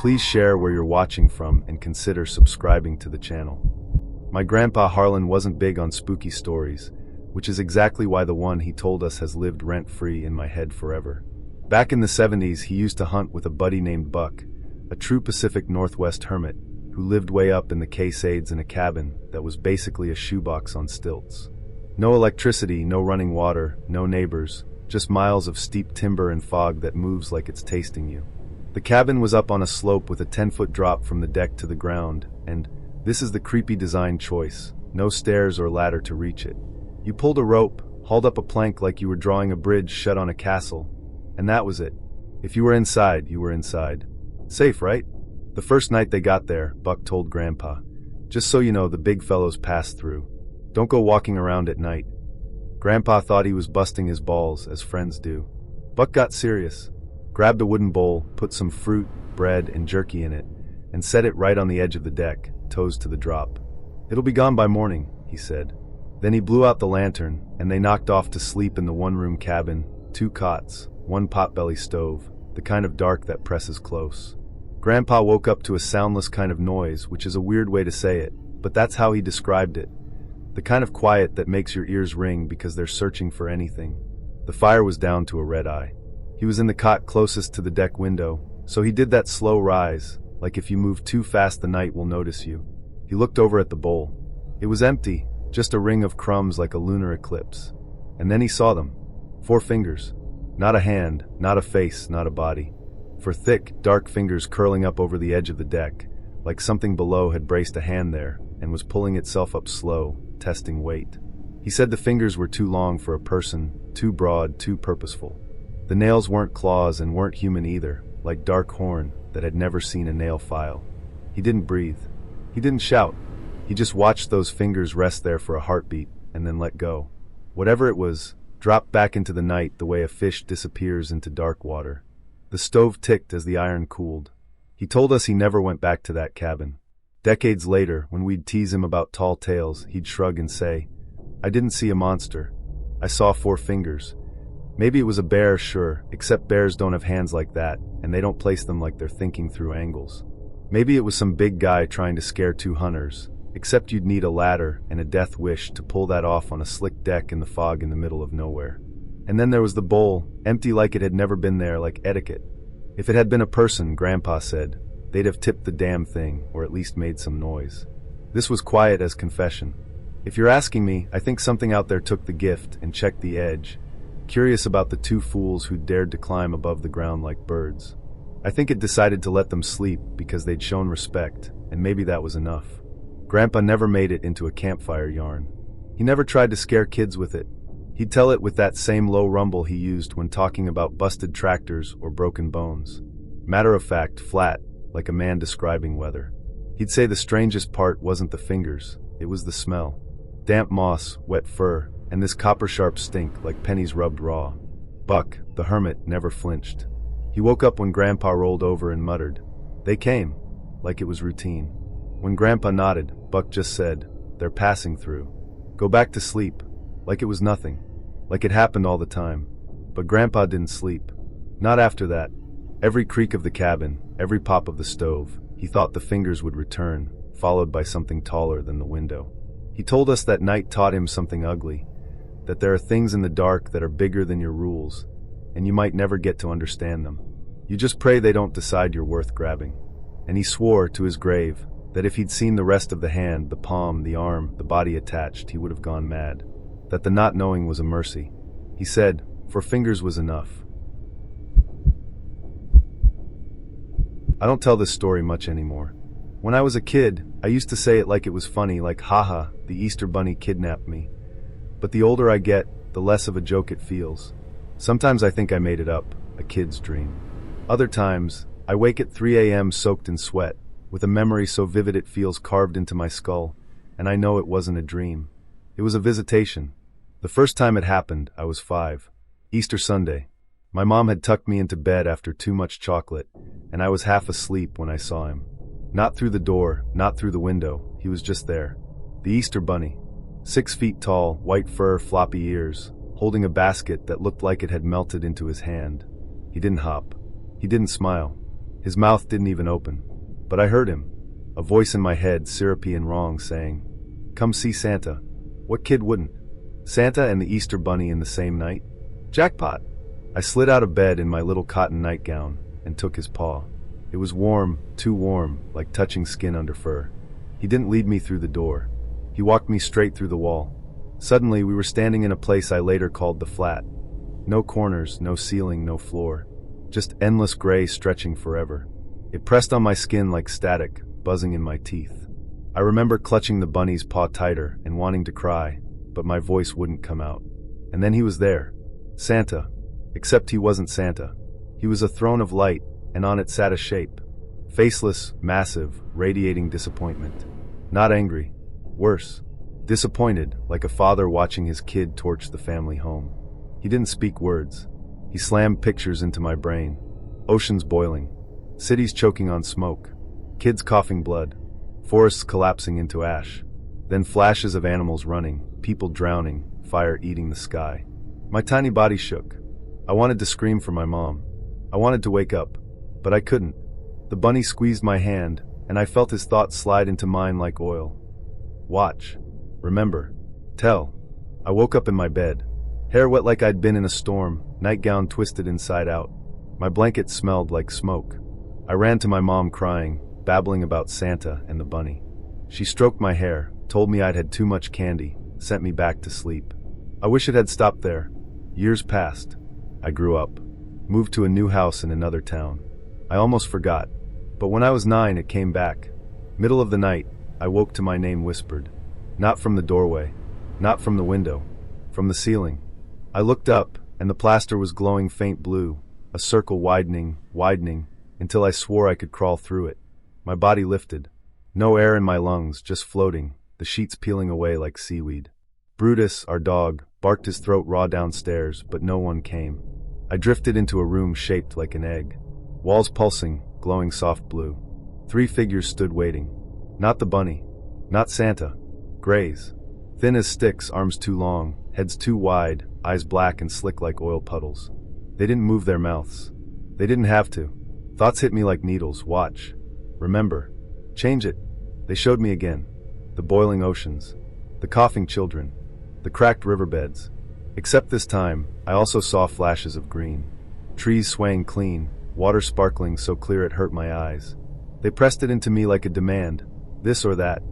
Please share where you're watching from and consider subscribing to the channel. My grandpa Harlan wasn't big on spooky stories, which is exactly why the one he told us has lived rent-free in my head forever. Back in the 70s, he used to hunt with a buddy named Buck, a true Pacific Northwest hermit who lived way up in the Cascades in a cabin that was basically a shoebox on stilts. No electricity, no running water, no neighbors, just miles of steep timber and fog that moves like it's tasting you. The cabin was up on a slope with a 10-foot drop from the deck to the ground, and this is the creepy design choice, no stairs or ladder to reach it. You pulled a rope, hauled up a plank like you were drawing a bridge shut on a castle, and that was it. If you were inside, you were inside. Safe, right? The first night they got there, Buck told Grandpa, "Just so you know, the big fellows pass through. Don't go walking around at night." Grandpa thought he was busting his balls, as friends do. Buck got serious, grabbed a wooden bowl, put some fruit, bread, and jerky in it, and set it right on the edge of the deck, toes to the drop. "It'll be gone by morning," he said. Then he blew out the lantern, and they knocked off to sleep in the one-room cabin, 2 cots, 1 potbelly stove, the kind of dark that presses close. Grandpa woke up to a soundless kind of noise, which is a weird way to say it, but that's how he described it. The kind of quiet that makes your ears ring because they're searching for anything. The fire was down to a red eye. He was in the cot closest to the deck window, so he did that slow rise, like if you move too fast the night will notice you. He looked over at the bowl. It was empty, just a ring of crumbs like a lunar eclipse. And then he saw them. 4 fingers. Not a hand, not a face, not a body. 4 thick, dark fingers curling up over the edge of the deck, like something below had braced a hand there and was pulling itself up slow, testing weight. He said the fingers were too long for a person, too broad, too purposeful. The nails weren't claws and weren't human either, like dark horn that had never seen a nail file. He didn't breathe. He didn't shout. He just watched those fingers rest there for a heartbeat and then let go. Whatever it was, dropped back into the night the way a fish disappears into dark water. The stove ticked as the iron cooled. He told us he never went back to that cabin. Decades later, when we'd tease him about tall tales, he'd shrug and say, "I didn't see a monster. I saw 4 fingers. Maybe it was a bear, sure, except bears don't have hands like that, and they don't place them like they're thinking through angles. Maybe it was some big guy trying to scare 2 hunters, except you'd need a ladder and a death wish to pull that off on a slick deck in the fog in the middle of nowhere." And then there was the bowl, empty like it had never been there, like etiquette. If it had been a person, Grandpa said, they'd have tipped the damn thing, or at least made some noise. This was quiet as confession. If you're asking me, I think something out there took the gift and checked the edge, curious about the 2 fools who dared to climb above the ground like birds. I think it decided to let them sleep because they'd shown respect, and maybe that was enough. Grandpa never made it into a campfire yarn. He never tried to scare kids with it. He'd tell it with that same low rumble he used when talking about busted tractors or broken bones. Matter of fact, flat, like a man describing weather. He'd say the strangest part wasn't the fingers, it was the smell. Damp moss, wet fur, and this copper-sharp stink like pennies rubbed raw. Buck, the hermit, never flinched. He woke up when Grandpa rolled over and muttered, "They came," like it was routine. When Grandpa nodded, Buck just said, "They're passing through. Go back to sleep," like it was nothing, like it happened all the time. But Grandpa didn't sleep. Not after that. Every creak of the cabin, every pop of the stove, he thought the fingers would return, followed by something taller than the window. He told us that night taught him something ugly, that there are things in the dark that are bigger than your rules, and you might never get to understand them. You just pray they don't decide you're worth grabbing. And he swore, to his grave, that if he'd seen the rest of the hand, the palm, the arm, the body attached, he would have gone mad. That the not knowing was a mercy. He said, 4 fingers was enough. I don't tell this story much anymore. When I was a kid, I used to say it like it was funny, like, haha, the Easter Bunny kidnapped me. But the older I get, the less of a joke it feels. Sometimes I think I made it up, a kid's dream. Other times, I wake at 3 a.m. soaked in sweat, with a memory so vivid it feels carved into my skull, and I know it wasn't a dream. It was a visitation. The first time it happened, I was 5. Easter Sunday. My mom had tucked me into bed after too much chocolate, and I was half asleep when I saw him. Not through the door, not through the window, he was just there. The Easter Bunny. 6 feet tall, white fur, floppy ears, holding a basket that looked like it had melted into his hand. He didn't hop. He didn't smile. His mouth didn't even open. But I heard him, a voice in my head, syrupy and wrong, saying, "Come see Santa." What kid wouldn't? Santa and the Easter Bunny in the same night? Jackpot! I slid out of bed in my little cotton nightgown and took his paw. It was warm, too warm, like touching skin under fur. He didn't lead me through the door. He walked me straight through the wall. Suddenly, we were standing in a place I later called the flat. No corners, no ceiling, no floor. Just endless gray stretching forever. It pressed on my skin like static, buzzing in my teeth. I remember clutching the bunny's paw tighter and wanting to cry, but my voice wouldn't come out. And then he was there. Santa. Except he wasn't Santa. He was a throne of light, and on it sat a shape. Faceless, massive, radiating disappointment. Not angry. Worse. Disappointed, like a father watching his kid torch the family home. He didn't speak words. He slammed pictures into my brain. Oceans boiling. Cities choking on smoke. Kids coughing blood. Forests collapsing into ash. Then flashes of animals running, people drowning, fire eating the sky. My tiny body shook. I wanted to scream for my mom. I wanted to wake up, but I couldn't. The bunny squeezed my hand, and I felt his thoughts slide into mine like oil. Watch. Remember. Tell. I woke up in my bed. Hair wet like I'd been in a storm, nightgown twisted inside out. My blanket smelled like smoke. I ran to my mom crying, babbling about Santa and the bunny. She stroked my hair, told me I'd had too much candy, sent me back to sleep. I wish it had stopped there. Years passed. I grew up. Moved to a new house in another town. I almost forgot. But when I was 9, it came back. Middle of the night, I woke to my name whispered. Not from the doorway. Not from the window. From the ceiling. I looked up, and the plaster was glowing faint blue, a circle widening, widening, until I swore I could crawl through it. My body lifted. No air in my lungs, just floating, the sheets peeling away like seaweed. Brutus, our dog, barked his throat raw downstairs, but no one came. I drifted into a room shaped like an egg. Walls pulsing, glowing soft blue. 3 figures stood waiting. Not the bunny. Not Santa. Grays. Thin as sticks, arms too long, heads too wide, eyes black and slick like oil puddles. They didn't move their mouths. They didn't have to. Thoughts hit me like needles. Watch. Remember. Change it. They showed me again. The boiling oceans. The coughing children. The cracked riverbeds. Except this time, I also saw flashes of green. Trees swaying clean, water sparkling so clear it hurt my eyes. They pressed it into me like a demand. This or that.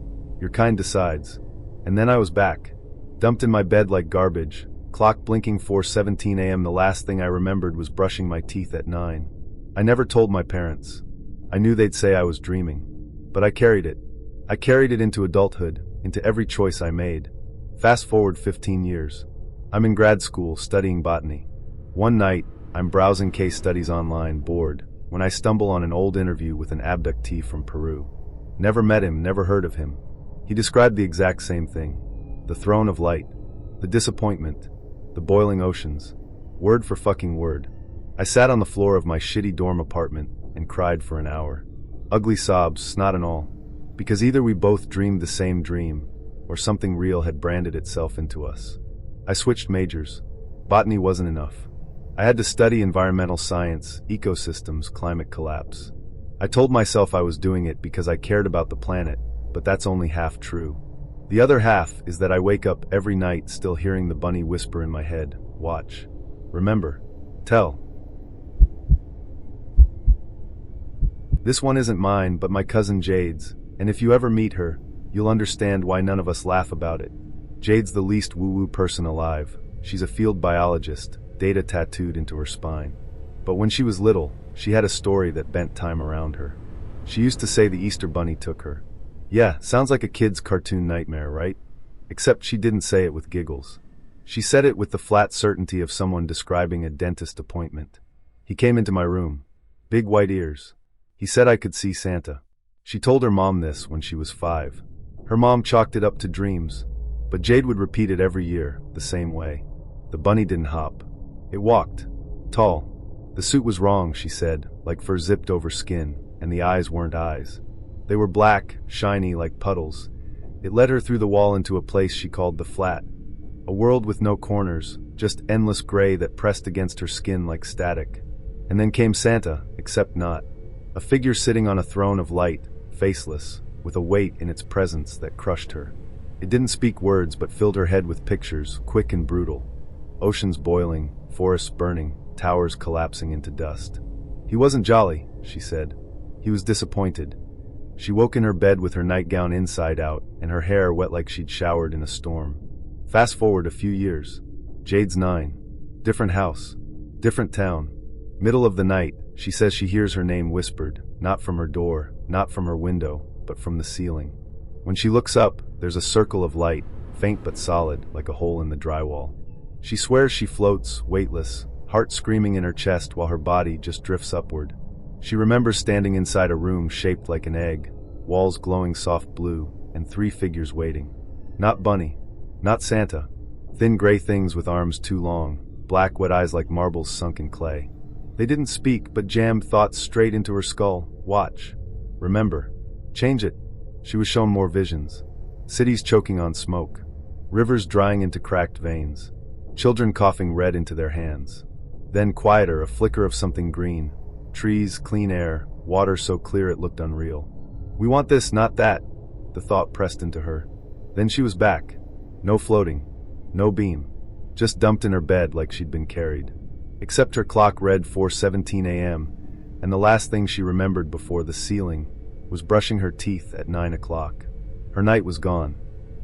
Your kind decides. And then I was back. Dumped in my bed like garbage. Clock blinking 4:17 a.m. The last thing I remembered was brushing my teeth at 9. I never told my parents. I knew they'd say I was dreaming. But I carried it. I carried it into adulthood, into every choice I made. Fast forward 15 years. I'm in grad school studying botany. One night, I'm browsing case studies online, bored, when I stumble on an old interview with an abductee from Peru. Never met him, never heard of him. He described the exact same thing. The throne of light. The disappointment. The boiling oceans. Word for fucking word. I sat on the floor of my shitty dorm apartment and cried for an hour. Ugly sobs, snot and all. Because either we both dreamed the same dream, or something real had branded itself into us. I switched majors. Botany wasn't enough. I had to study environmental science, ecosystems, climate collapse. I told myself I was doing it because I cared about the planet, but that's only half true. The other half is that I wake up every night still hearing the bunny whisper in my head, watch. Remember. Tell. This one isn't mine, but my cousin Jade's, and if you ever meet her, you'll understand why none of us laugh about it. Jade's the least woo-woo person alive. She's a field biologist, data tattooed into her spine. But when she was little, she had a story that bent time around her. She used to say the Easter Bunny took her. Yeah, sounds like a kid's cartoon nightmare, right? Except she didn't say it with giggles. She said it with the flat certainty of someone describing a dentist appointment. He came into my room. Big white ears. He said I could see Santa. She told her mom this when she was 5. Her mom chalked it up to dreams. But Jade would repeat it every year, the same way. The bunny didn't hop. It walked. Tall. The suit was wrong, she said, like fur zipped over skin, and the eyes weren't eyes. They were black, shiny like puddles. It led her through the wall into a place she called the flat. A world with no corners, just endless gray that pressed against her skin like static. And then came Santa, except not. A figure sitting on a throne of light, faceless, with a weight in its presence that crushed her. It didn't speak words but filled her head with pictures, quick and brutal. Oceans boiling, forests burning, towers collapsing into dust. He wasn't jolly, she said. He was disappointed. She woke in her bed with her nightgown inside out and her hair wet like she'd showered in a storm. Fast forward a few years. Jade's 9. Different house. Different town. Middle of the night, she says she hears her name whispered, not from her door, not from her window, but from the ceiling. When she looks up, there's a circle of light, faint but solid, like a hole in the drywall. She swears she floats, weightless, heart screaming in her chest while her body just drifts upward. She remembers standing inside a room shaped like an egg, walls glowing soft blue, and 3 figures waiting. Not Bunny. Not Santa. Thin gray things with arms too long, black wet eyes like marbles sunk in clay. They didn't speak but jammed thoughts straight into her skull. Watch. Remember. Change it. She was shown more visions. Cities choking on smoke. Rivers drying into cracked veins. Children coughing red into their hands. Then quieter, a flicker of something green. Trees, clean air, water so clear it looked unreal. We want this, not that, the thought pressed into her. Then she was back. No floating. No beam. Just dumped in her bed like she'd been carried. Except her clock read 4:17 a.m., and the last thing she remembered before the ceiling was brushing her teeth at 9 o'clock. Her night was gone.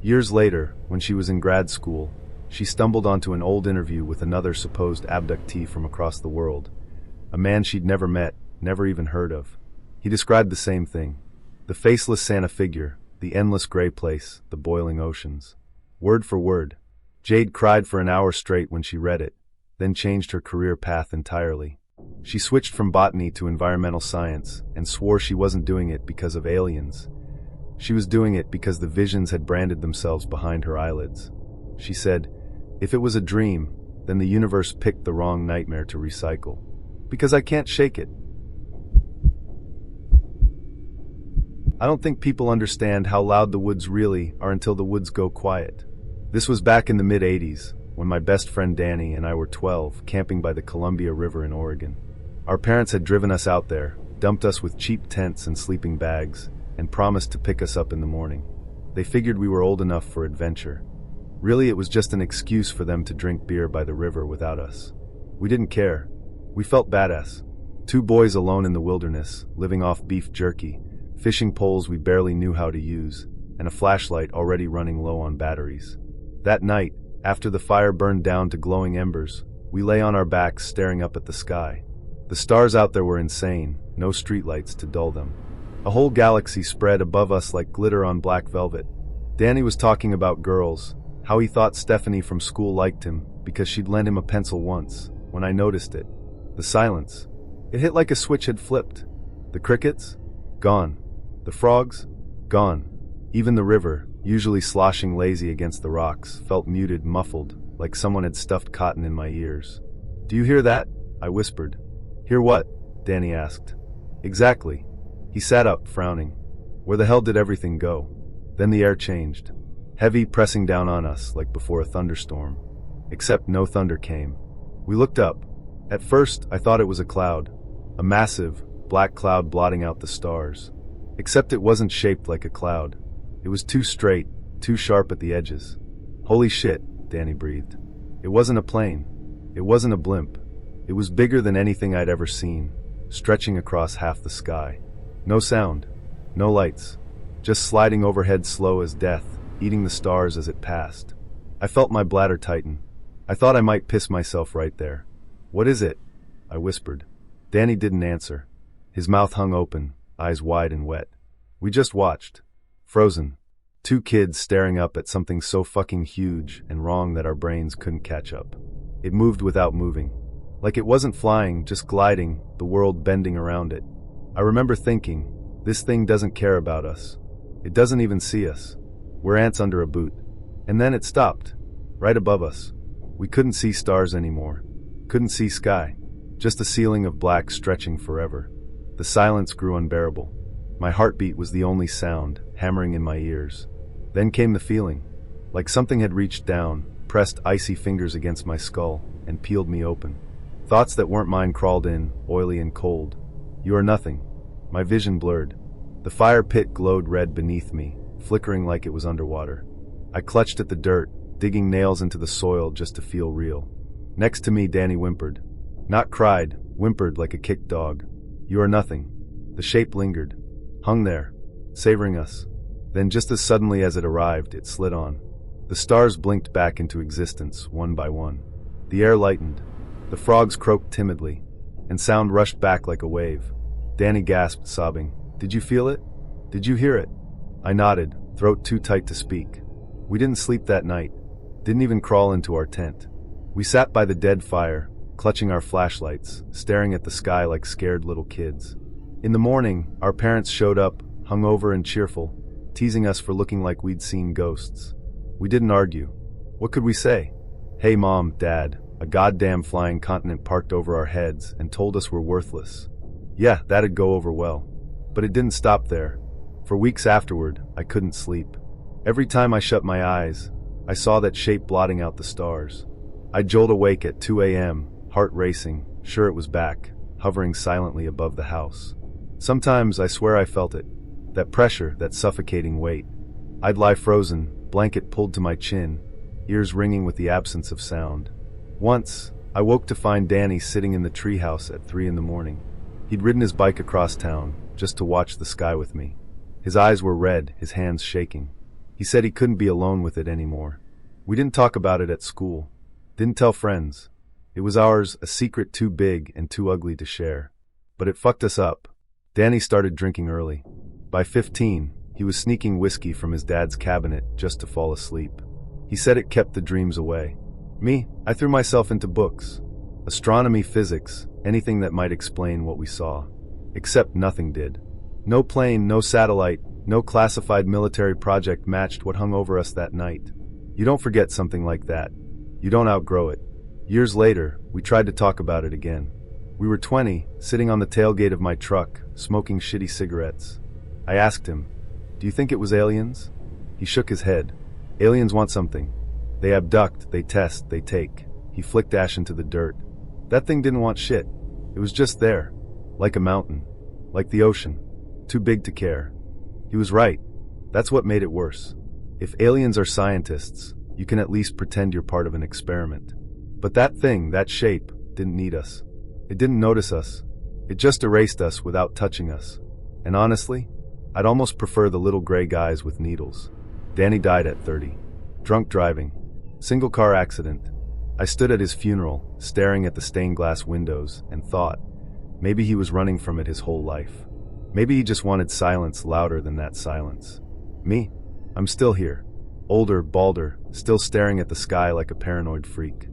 Years later, when she was in grad school, she stumbled onto an old interview with another supposed abductee from across the world. A man she'd never met, never even heard of. He described the same thing. The faceless Santa figure, the endless gray place, the boiling oceans. Word for word. Jade cried for an hour straight when she read it, then changed her career path entirely. She switched from botany to environmental science and swore she wasn't doing it because of aliens. She was doing it because the visions had branded themselves behind her eyelids. She said, if it was a dream, then the universe picked the wrong nightmare to recycle. Because I can't shake it. I don't think people understand how loud the woods really are until the woods go quiet. This was back in the mid-'80s, when my best friend Danny and I were 12, camping by the Columbia River in Oregon. Our parents had driven us out there, dumped us with cheap tents and sleeping bags, and promised to pick us up in the morning. They figured we were old enough for adventure. Really, it was just an excuse for them to drink beer by the river without us. We didn't care. We felt badass. 2 boys alone in the wilderness, living off beef jerky, fishing poles we barely knew how to use, and a flashlight already running low on batteries. That night, after the fire burned down to glowing embers, we lay on our backs staring up at the sky. The stars out there were insane, no streetlights to dull them. A whole galaxy spread above us like glitter on black velvet. Danny was talking about girls, how he thought Stephanie from school liked him because she'd lent him a pencil once, when I noticed it. The silence. It hit like a switch had flipped. The crickets? Gone. The frogs? Gone. Even the river, usually sloshing lazy against the rocks, felt muted, muffled, like someone had stuffed cotton in my ears. Do you hear that? I whispered. Hear what? Danny asked. Exactly. He sat up, frowning. Where the hell did everything go? Then the air changed. Heavy, pressing down on us, like before a thunderstorm. Except no thunder came. We looked up. At first, I thought it was a cloud. A massive, black cloud blotting out the stars. Except it wasn't shaped like a cloud. It was too straight, too sharp at the edges. Holy shit, Danny breathed. It wasn't a plane. It wasn't a blimp. It was bigger than anything I'd ever seen, stretching across half the sky. No sound. No lights. Just sliding overhead slow as death, eating the stars as it passed. I felt my bladder tighten. I thought I might piss myself right there. What is it? I whispered. Danny didn't answer. His mouth hung open, eyes wide and wet. We just watched. Frozen. 2 kids staring up at something so fucking huge and wrong that our brains couldn't catch up. It moved without moving. Like it wasn't flying, just gliding, the world bending around it. I remember thinking, this thing doesn't care about us. It doesn't even see us. We're ants under a boot. And then it stopped. Right above us. We couldn't see stars anymore. Couldn't see sky. Just a ceiling of black stretching forever. The silence grew unbearable. My heartbeat was the only sound, hammering in my ears. Then came the feeling. Like something had reached down, pressed icy fingers against my skull, and peeled me open. Thoughts that weren't mine crawled in, oily and cold. You are nothing. My vision blurred. The fire pit glowed red beneath me, flickering like it was underwater. I clutched at the dirt, digging nails into the soil just to feel real. Next to me, Danny whimpered. Not cried, whimpered like a kicked dog. You are nothing. The shape lingered, hung there, savoring us. Then just as suddenly as it arrived, it slid on. The stars blinked back into existence, one by one. The air lightened. The frogs croaked timidly, and sound rushed back like a wave. Danny gasped, sobbing. Did you feel it? Did you hear it? I nodded, throat too tight to speak. We didn't sleep that night. Didn't even crawl into our tent. We sat by the dead fire, clutching our flashlights, staring at the sky like scared little kids. In the morning, our parents showed up, hungover and cheerful, teasing us for looking like we'd seen ghosts. We didn't argue. What could we say? Hey Mom, Dad, a goddamn flying continent parked over our heads and told us we're worthless. Yeah, that'd go over well. But it didn't stop there. For weeks afterward, I couldn't sleep. Every time I shut my eyes, I saw that shape blotting out the stars. I'd jolt awake at 2 a.m., heart racing, sure it was back, hovering silently above the house. Sometimes I swear I felt it. That pressure, that suffocating weight. I'd lie frozen, blanket pulled to my chin, ears ringing with the absence of sound. Once, I woke to find Danny sitting in the treehouse at 3 a.m. He'd ridden his bike across town, just to watch the sky with me. His eyes were red, his hands shaking. He said he couldn't be alone with it anymore. We didn't talk about it at school. Didn't tell friends. It was ours, a secret too big and too ugly to share. But it fucked us up. Danny started drinking early. By 15, he was sneaking whiskey from his dad's cabinet just to fall asleep. He said it kept the dreams away. Me, I threw myself into books. Astronomy, physics, anything that might explain what we saw. Except nothing did. No plane, no satellite, no classified military project matched what hung over us that night. You don't forget something like that. You don't outgrow it. Years later, we tried to talk about it again. We were 20, sitting on the tailgate of my truck, smoking shitty cigarettes. I asked him, "Do you think it was aliens?" He shook his head. Aliens want something. They abduct, they test, they take. He flicked ash into the dirt. That thing didn't want shit. It was just there. Like a mountain. Like the ocean. Too big to care. He was right. That's what made it worse. If aliens are scientists, you can at least pretend you're part of an experiment. But that thing, that shape, didn't need us. It didn't notice us. It just erased us without touching us. And honestly, I'd almost prefer the little gray guys with needles. Danny died at 30. Drunk driving. Single car accident. I stood at his funeral, staring at the stained glass windows, and thought, maybe he was running from it his whole life. Maybe he just wanted silence louder than that silence. Me? I'm still here. Older, balder, still staring at the sky like a paranoid freak.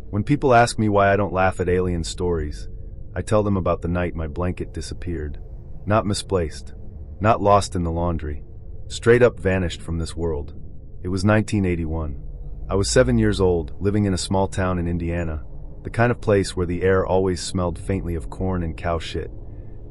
When people ask me why I don't laugh at alien stories, I tell them about the night my blanket disappeared. Not misplaced. Not lost in the laundry. Straight up vanished from this world. It was 1981. I was 7 years old, living in a small town in Indiana, the kind of place where the air always smelled faintly of corn and cow shit,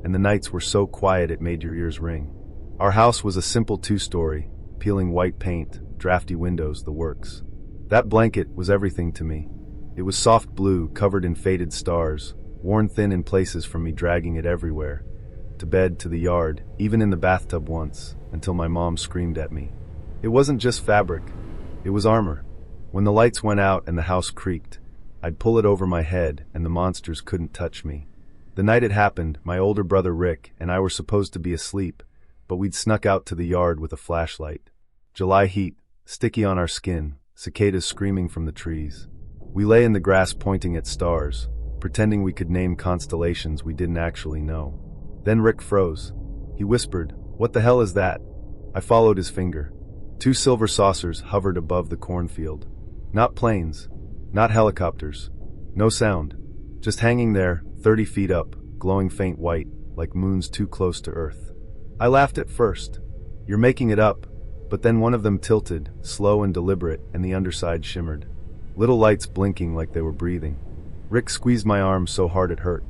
and the nights were so quiet it made your ears ring. Our house was a simple 2-story, peeling white paint, drafty windows, the works. That blanket was everything to me. It was soft blue, covered in faded stars, worn thin in places from me dragging it everywhere. To bed, to the yard, even in the bathtub once, until my mom screamed at me. It wasn't just fabric. It was armor. When the lights went out and the house creaked, I'd pull it over my head and the monsters couldn't touch me. The night it happened, my older brother Rick and I were supposed to be asleep, but we'd snuck out to the yard with a flashlight. July heat, sticky on our skin, cicadas screaming from the trees. We lay in the grass pointing at stars, pretending we could name constellations we didn't actually know. Then Rick froze. He whispered, "What the hell is that?" I followed his finger. 2 silver saucers hovered above the cornfield. Not planes, not helicopters, no sound. Just hanging there, 30 feet up, glowing faint white, like moons too close to Earth. I laughed at first. You're making it up. But then one of them tilted, slow and deliberate, and the underside shimmered. Little lights blinking like they were breathing. Rick squeezed my arm so hard it hurt.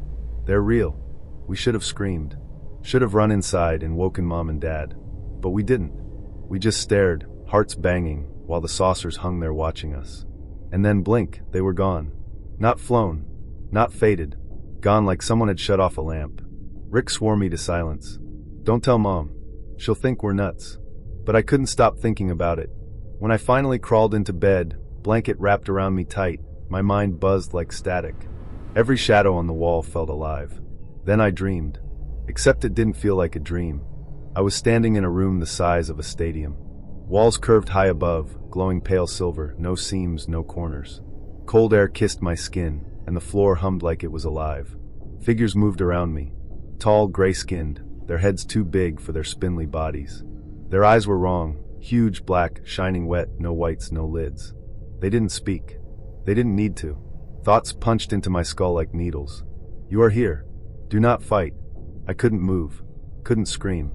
They're real. We should have screamed. Should have run inside and woken Mom and Dad. But we didn't. We just stared, hearts banging, while the saucers hung there watching us. And then blink, they were gone. Not flown. Not faded. gone like someone had shut off a lamp. Rick swore me to silence. Don't tell Mom. She'll think we're nuts. But I couldn't stop thinking about it. When I finally crawled into bed, blanket wrapped around me tight, my mind buzzed like static. Every shadow on the wall felt alive. Then I dreamed. Except it didn't feel like a dream. I was standing in a room the size of a stadium. Walls curved high above, glowing pale silver, no seams, no corners. Cold air kissed my skin, and the floor hummed like it was alive. Figures moved around me. Tall, gray-skinned, their heads too big for their spindly bodies. Their eyes were wrong, huge, black, shining wet, no whites, no lids. They didn't speak. They didn't need to. Thoughts punched into my skull like needles. You are here. Do not fight. I couldn't move. Couldn't scream.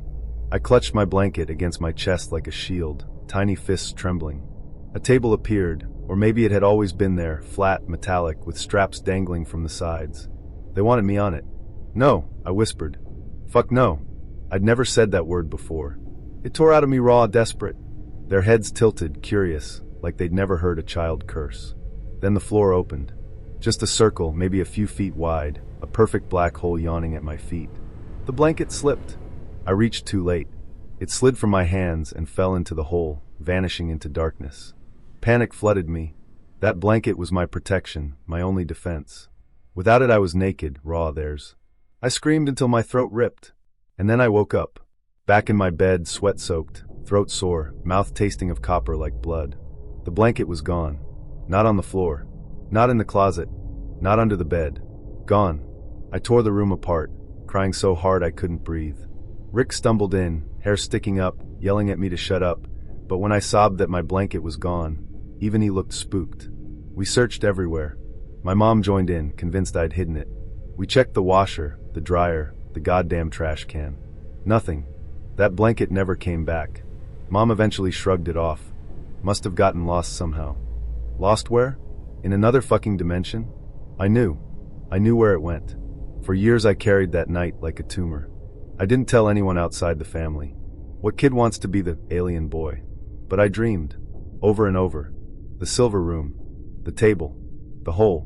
I clutched my blanket against my chest like a shield, tiny fists trembling. A table appeared, or maybe it had always been there, flat, metallic, with straps dangling from the sides. They wanted me on it. No, I whispered. Fuck no. I'd never said that word before. It tore out of me raw, desperate. Their heads tilted, curious, like they'd never heard a child curse. Then the floor opened. Just a circle, maybe a few feet wide, a perfect black hole yawning at my feet. The blanket slipped. I reached too late. It slid from my hands and fell into the hole, vanishing into darkness. Panic flooded me. That blanket was my protection, my only defense. Without it I was naked, raw theirs. I screamed until my throat ripped. And then I woke up. Back in my bed, sweat-soaked, throat sore, mouth tasting of copper like blood. The blanket was gone. Not on the floor. Not in the closet. Not under the bed. Gone. I tore the room apart, crying so hard I couldn't breathe. Rick stumbled in, hair sticking up, yelling at me to shut up, but when I sobbed that my blanket was gone, even he looked spooked. We searched everywhere. My mom joined in, convinced I'd hidden it. We checked the washer, the dryer, the goddamn trash can. Nothing. That blanket never came back. Mom eventually shrugged it off. Must have gotten lost somehow. Lost where? In another fucking dimension? I knew. I knew where it went. For years I carried that night like a tumor. I didn't tell anyone outside the family. What kid wants to be the alien boy? But I dreamed. Over and over. The silver room. The table. The hole.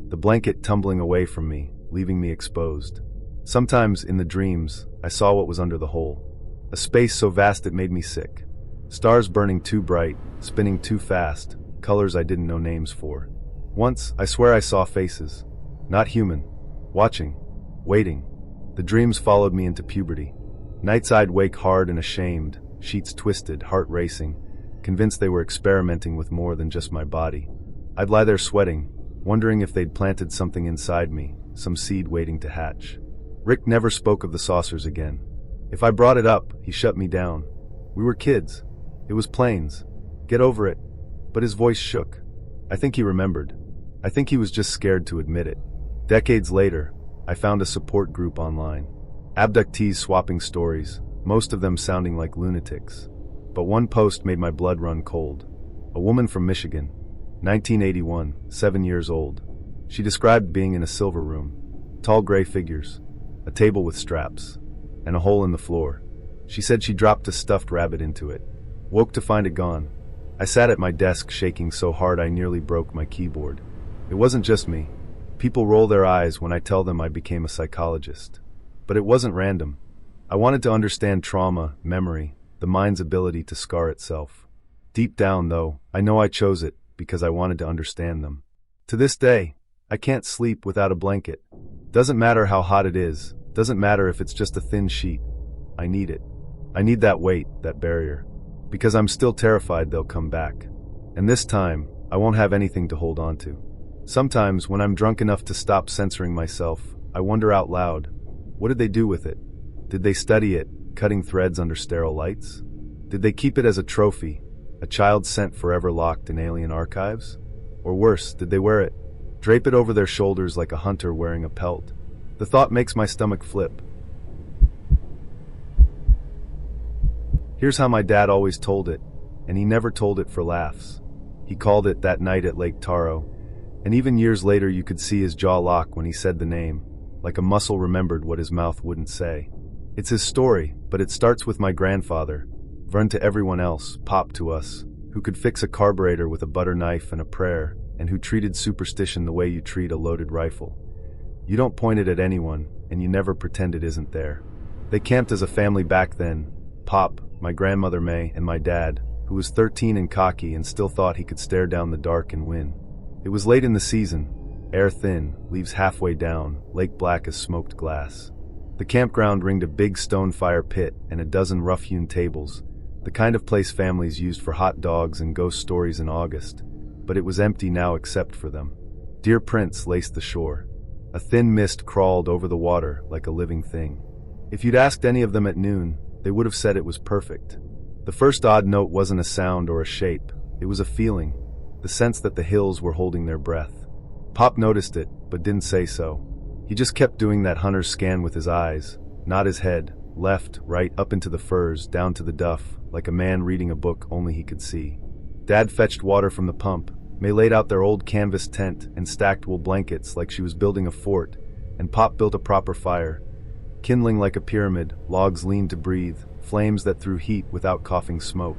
The blanket tumbling away from me, leaving me exposed. Sometimes, in the dreams, I saw what was under the hole. A space so vast it made me sick. Stars burning too bright, spinning too fast, colors I didn't know names for. Once, I swear I saw faces. Not human. Watching. Waiting. The dreams followed me into puberty. Nights I'd wake hard and ashamed, sheets twisted, heart racing, convinced they were experimenting with more than just my body. I'd lie there sweating, wondering if they'd planted something inside me, some seed waiting to hatch. Rick never spoke of the saucers again. If I brought it up, he shut me down. We were kids. It was planes. Get over it. But his voice shook. I think he remembered. I think he was just scared to admit it. Decades later, I found a support group online. Abductees swapping stories, most of them sounding like lunatics. But one post made my blood run cold. A woman from Michigan, 1981, 7 years old. She described being in a silver room. Tall gray figures, a table with straps, and a hole in the floor. She said she dropped a stuffed rabbit into it. Woke to find it gone. I sat at my desk shaking so hard I nearly broke my keyboard. It wasn't just me. People roll their eyes when I tell them I became a psychologist. But it wasn't random. I wanted to understand trauma, memory, the mind's ability to scar itself. Deep down, though, I know I chose it because I wanted to understand them. To this day, I can't sleep without a blanket. Doesn't matter how hot it is. Doesn't matter if it's just a thin sheet. I need it. I need that weight, that barrier. Because I'm still terrified they'll come back. And this time, I won't have anything to hold on to. Sometimes, when I'm drunk enough to stop censoring myself, I wonder out loud, what did they do with it? Did they study it, cutting threads under sterile lights? Did they keep it as a trophy, a child scent forever locked in alien archives? Or worse, did they wear it, drape it over their shoulders like a hunter wearing a pelt? The thought makes my stomach flip. Here's how my dad always told it, and he never told it for laughs. He called it that night at Lake Taro, and even years later you could see his jaw lock when he said the name, like a muscle remembered what his mouth wouldn't say. It's his story, but it starts with my grandfather, Vern to everyone else, Pop to us, who could fix a carburetor with a butter knife and a prayer, and who treated superstition the way you treat a loaded rifle. You don't point it at anyone, and you never pretend it isn't there. They camped as a family back then. Pop, my grandmother May, and my dad, who was 13 and cocky and still thought he could stare down the dark and win. It was late in the season, air thin, leaves halfway down, lake black as smoked glass. The campground ringed a big stone fire pit and a dozen rough-hewn tables, the kind of place families used for hot dogs and ghost stories in August, but it was empty now except for them. Deer prints laced the shore. A thin mist crawled over the water like a living thing. If you'd asked any of them at noon, they would have said it was perfect. The first odd note wasn't a sound or a shape, it was a feeling, the sense that the hills were holding their breath. Pop noticed it, but didn't say so. He just kept doing that hunter's scan with his eyes, not his head, left, right, up into the firs, down to the duff, like a man reading a book only he could see. Dad fetched water from the pump. May laid out their old canvas tent and stacked wool blankets like she was building a fort, and Pop built a proper fire. Kindling like a pyramid, logs leaned to breathe, flames that threw heat without coughing smoke.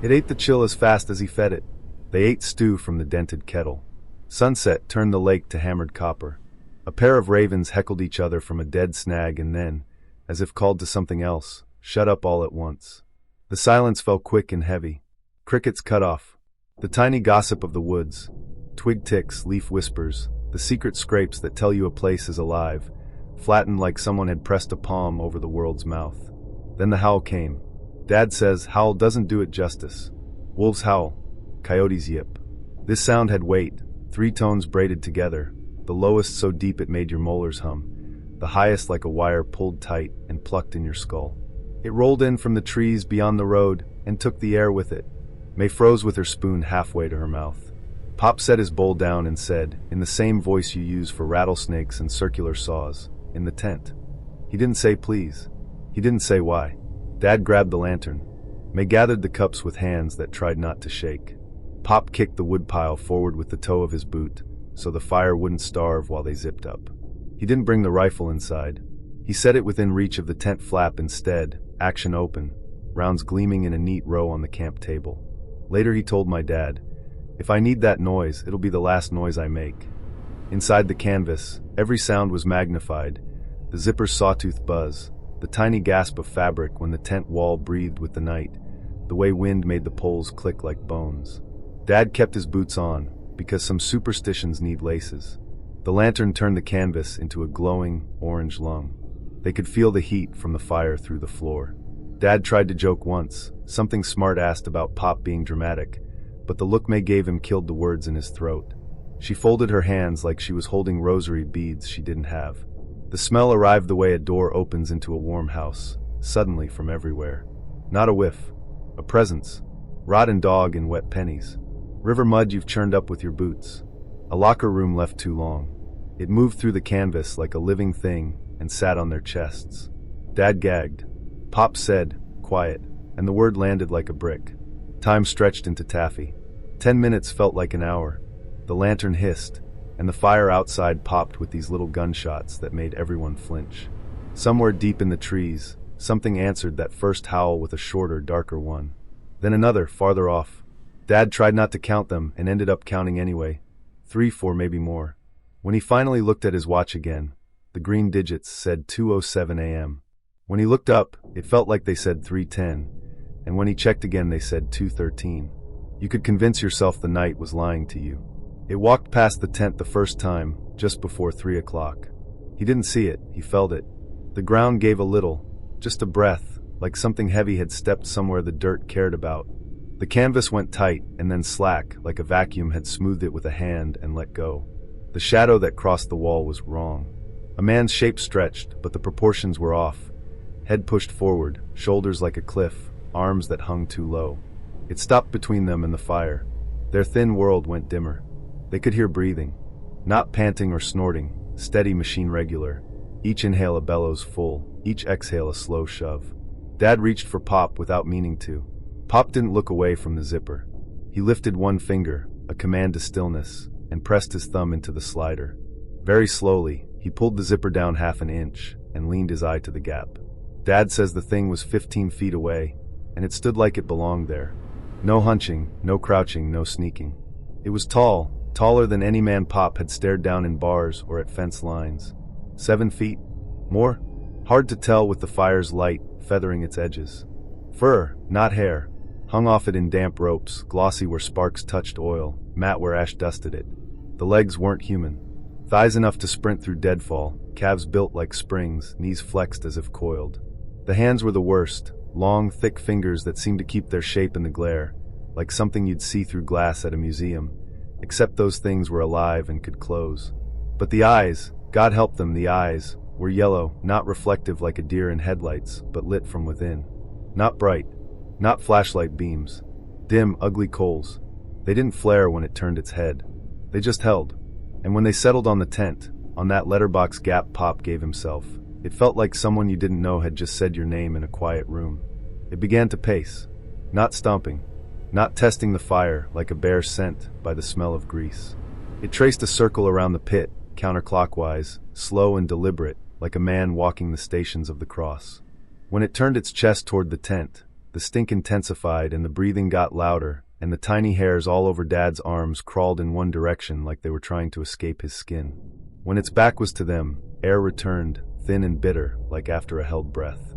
It ate the chill as fast as he fed it. They ate stew from the dented kettle. Sunset turned the lake to hammered copper. A pair of ravens heckled each other from a dead snag and then, as if called to something else, shut up all at once. The silence fell quick and heavy. Crickets cut off. The tiny gossip of the woods. Twig ticks, leaf whispers, the secret scrapes that tell you a place is alive, flattened like someone had pressed a palm over the world's mouth. Then the howl came. Dad says howl doesn't do it justice. Wolves howl. Coyotes yip. This sound had weight, 3 tones braided together, the lowest so deep it made your molars hum, the highest like a wire pulled tight and plucked in your skull. It rolled in from the trees beyond the road and took the air with it. May froze with her spoon halfway to her mouth. Pop set his bowl down and said, in the same voice you use for rattlesnakes and circular saws, in the tent. He didn't say please. He didn't say why. Dad grabbed the lantern. May gathered the cups with hands that tried not to shake. Pop kicked the woodpile forward with the toe of his boot, so the fire wouldn't starve while they zipped up. He didn't bring the rifle inside. He set it within reach of the tent flap instead, action open, rounds gleaming in a neat row on the camp table. Later he told my dad, if I need that noise, it'll be the last noise I make. Inside the canvas, every sound was magnified, the zipper's sawtooth buzz, the tiny gasp of fabric when the tent wall breathed with the night, the way wind made the poles click like bones. Dad kept his boots on, because some superstitions need laces. The lantern turned the canvas into a glowing, orange lung. They could feel the heat from the fire through the floor. Dad tried to joke once, something smart asked about Pop being dramatic, but the look May gave him killed the words in his throat. She folded her hands like she was holding rosary beads she didn't have. The smell arrived the way a door opens into a warm house, suddenly from everywhere. Not a whiff. A presence. Rotten dog and wet pennies. River mud you've churned up with your boots. A locker room left too long. It moved through the canvas like a living thing and sat on their chests. Dad gagged. Pop said, quiet, and the word landed like a brick. Time stretched into taffy. 10 minutes felt like an hour. The lantern hissed, and the fire outside popped with these little gunshots that made everyone flinch. Somewhere deep in the trees, something answered that first howl with a shorter, darker one. Then another, farther off. Dad tried not to count them and ended up counting anyway. 3, 4, maybe more. When he finally looked at his watch again, the green digits said 2:07 a.m. When he looked up, it felt like they said 3:10, and when he checked again they said 2:13. You could convince yourself the night was lying to you. It walked past the tent the first time, just before 3 o'clock. He didn't see it, he felt it. The ground gave a little, just a breath, like something heavy had stepped somewhere the dirt cared about. The canvas went tight and then slack, like a vacuum had smoothed it with a hand and let go. The shadow that crossed the wall was wrong. A man's shape stretched, but the proportions were off. Head pushed forward, shoulders like a cliff, arms that hung too low. It stopped between them and the fire. Their thin world went dimmer. They could hear breathing. Not panting or snorting, steady machine regular. Each inhale a bellows full, each exhale a slow shove. Dad reached for Pop without meaning to. Pop didn't look away from the zipper. He lifted one finger, a command to stillness, and pressed his thumb into the slider. Very slowly, he pulled the zipper down half an inch and leaned his eye to the gap. Dad says the thing was 15 feet away, and it stood like it belonged there. No hunching, no crouching, no sneaking. It was tall, taller than any man Pop had stared down in bars or at fence lines. 7 feet? More? Hard to tell with the fire's light feathering its edges. Fur, not hair, hung off it in damp ropes, glossy where sparks touched oil, matte where ash dusted it. The legs weren't human. Thighs enough to sprint through deadfall, calves built like springs, knees flexed as if coiled. The hands were the worst, long, thick fingers that seemed to keep their shape in the glare, like something you'd see through glass at a museum, except those things were alive and could close. But the eyes, God help them, the eyes, were yellow, not reflective like a deer in headlights, but lit from within. Not bright, not flashlight beams. Dim, ugly coals. They didn't flare when it turned its head. They just held. And when they settled on the tent, on that letterbox gap Pop gave himself, it felt like someone you didn't know had just said your name in a quiet room. It began to pace. Not stomping. Not testing the fire like a bear sent by the smell of grease. It traced a circle around the pit, counterclockwise, slow and deliberate, like a man walking the stations of the cross. When it turned its chest toward the tent, the stink intensified and the breathing got louder, and the tiny hairs all over Dad's arms crawled in one direction like they were trying to escape his skin. When its back was to them, air returned, thin and bitter, like after a held breath.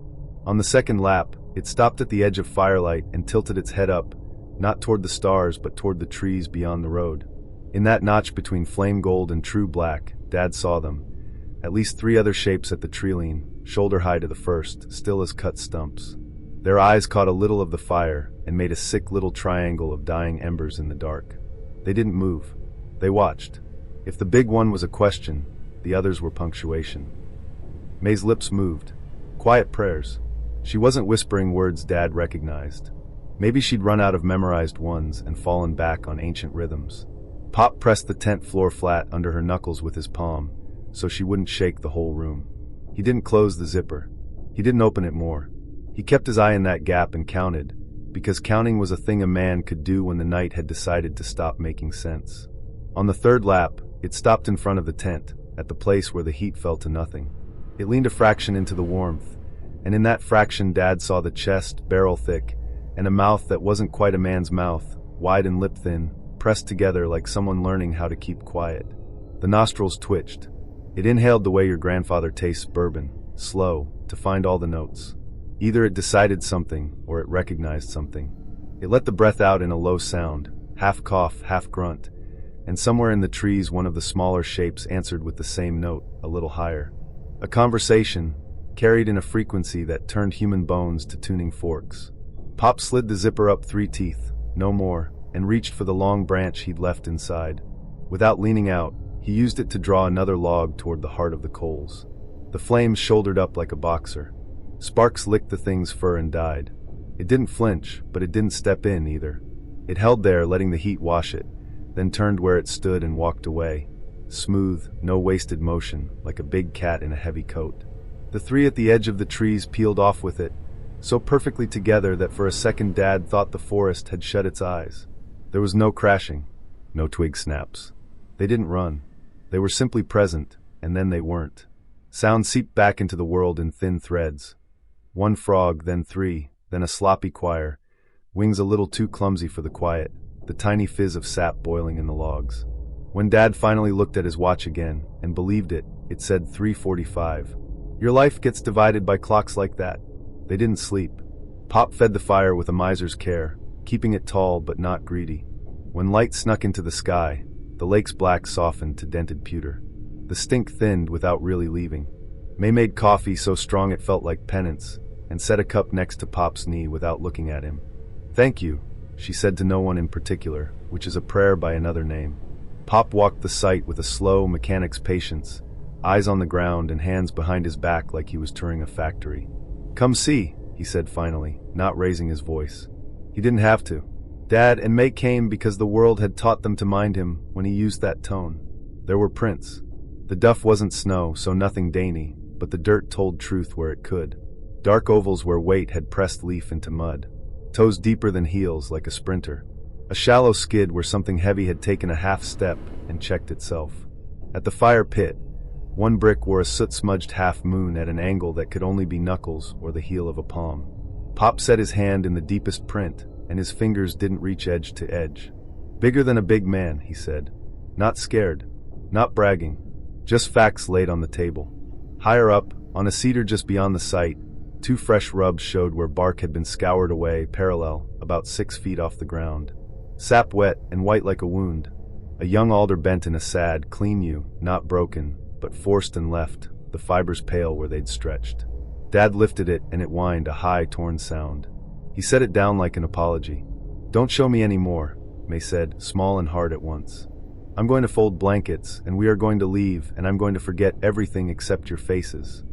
On the second lap, it stopped at the edge of firelight and tilted its head up, not toward the stars but toward the trees beyond the road. In that notch between flame gold and true black, Dad saw them. At least 3 other shapes at the tree-line, shoulder-high to the first, still as cut stumps. Their eyes caught a little of the fire and made a sick little triangle of dying embers in the dark. They didn't move. They watched. If the big one was a question, the others were punctuation. May's lips moved. Quiet prayers. She wasn't whispering words Dad recognized. Maybe she'd run out of memorized ones and fallen back on ancient rhythms. Pop pressed the tent floor flat under her knuckles with his palm, so she wouldn't shake the whole room. He didn't close the zipper. He didn't open it more. He kept his eye in that gap and counted, because counting was a thing a man could do when the night had decided to stop making sense. On the third lap, it stopped in front of the tent, at the place where the heat fell to nothing. It leaned a fraction into the warmth, and in that fraction Dad saw the chest, barrel thick, and a mouth that wasn't quite a man's mouth, wide and lip thin, pressed together like someone learning how to keep quiet. The nostrils twitched. It inhaled the way your grandfather tastes bourbon, slow, to find all the notes. Either it decided something, or it recognized something. It let the breath out in a low sound, half cough, half grunt, and somewhere in the trees one of the smaller shapes answered with the same note, a little higher. A conversation, carried in a frequency that turned human bones to tuning forks. Pop slid the zipper up 3 teeth, no more, and reached for the long branch he'd left inside. Without leaning out, he used it to draw another log toward the heart of the coals. The flames shouldered up like a boxer. Sparks licked the thing's fur and died. It didn't flinch, but it didn't step in either. It held there, letting the heat wash it, then turned where it stood and walked away. Smooth, no wasted motion, like a big cat in a heavy coat. The 3 at the edge of the trees peeled off with it, so perfectly together that for a second Dad thought the forest had shut its eyes. There was no crashing, no twig snaps. They didn't run. They were simply present, and then they weren't. Sound seeped back into the world in thin threads. 1 frog, then 3, then a sloppy choir, wings a little too clumsy for the quiet, the tiny fizz of sap boiling in the logs. When Dad finally looked at his watch again, and believed it, it said 3:45. Your life gets divided by clocks like that. They didn't sleep. Pop fed the fire with a miser's care, keeping it tall but not greedy. When light snuck into the sky, the lake's black softened to dented pewter. The stink thinned without really leaving. May made coffee so strong it felt like penance, and set a cup next to Pop's knee without looking at him. Thank you, she said to no one in particular, which is a prayer by another name. Pop walked the site with a slow mechanic's patience, eyes on the ground and hands behind his back like he was touring a factory. Come see, he said finally, not raising his voice. He didn't have to. Dad and May came because the world had taught them to mind him when he used that tone. There were prints. The duff wasn't snow, so nothing dainty, but the dirt told truth where it could. Dark ovals where weight had pressed leaf into mud. Toes deeper than heels like a sprinter. A shallow skid where something heavy had taken a half step and checked itself. At the fire pit, 1 brick wore a soot-smudged half moon at an angle that could only be knuckles or the heel of a palm. Pop set his hand in the deepest print, and his fingers didn't reach edge to edge. Bigger than a big man, he said. Not scared. Not bragging. Just facts laid on the table. Higher up, on a cedar just beyond the site, 2 fresh rubs showed where bark had been scoured away parallel, about 6 feet off the ground. Sap wet and white like a wound. A young alder bent in a sad, clean yew, not broken, but forced and left, the fibers pale where they'd stretched. Dad lifted it and it whined a high, torn sound. He set it down like an apology. "Don't show me any more," May said, small and hard at once. "I'm going to fold blankets, and we are going to leave, and I'm going to forget everything except your faces."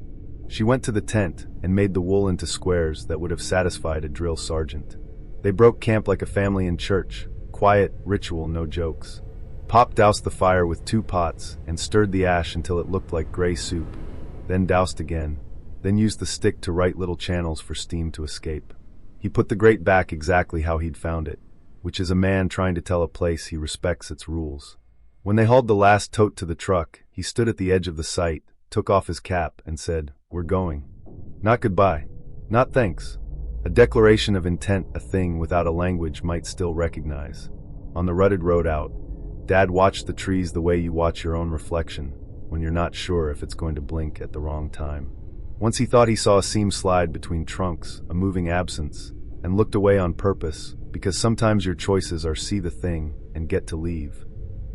She went to the tent and made the wool into squares that would have satisfied a drill sergeant. They broke camp like a family in church. Quiet, ritual, no jokes. Pop doused the fire with 2 pots and stirred the ash until it looked like gray soup, then doused again, then used the stick to right little channels for steam to escape. He put the grate back exactly how he'd found it, which is a man trying to tell a place he respects its rules. When they hauled the last tote to the truck, he stood at the edge of the site, took off his cap, and said, "We're going." Not goodbye. Not thanks. A declaration of intent, a thing without a language might still recognize. On the rutted road out, Dad watched the trees the way you watch your own reflection, when you're not sure if it's going to blink at the wrong time. Once he thought he saw a seam slide between trunks, a moving absence, and looked away on purpose, because sometimes your choices are see the thing and get to leave.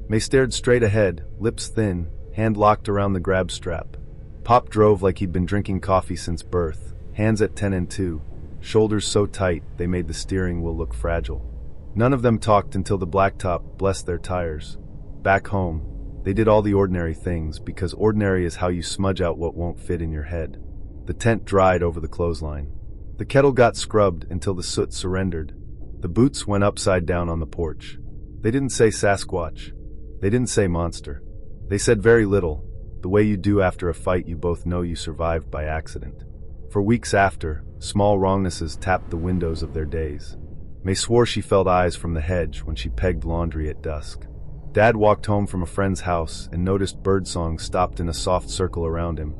May stared straight ahead, lips thin, hand locked around the grab strap. Pop drove like he'd been drinking coffee since birth, hands at 10 and 2, shoulders so tight they made the steering wheel look fragile. None of them talked until the blacktop blessed their tires. Back home, they did all the ordinary things, because ordinary is how you smudge out what won't fit in your head. The tent dried over the clothesline. The kettle got scrubbed until the soot surrendered. The boots went upside down on the porch. They didn't say Sasquatch. They didn't say monster. They said very little, the way you do after a fight you both know you survived by accident. For weeks after, small wrongnesses tapped the windows of their days. May swore she felt eyes from the hedge when she pegged laundry at dusk. Dad walked home from a friend's house and noticed birdsong stopped in a soft circle around him,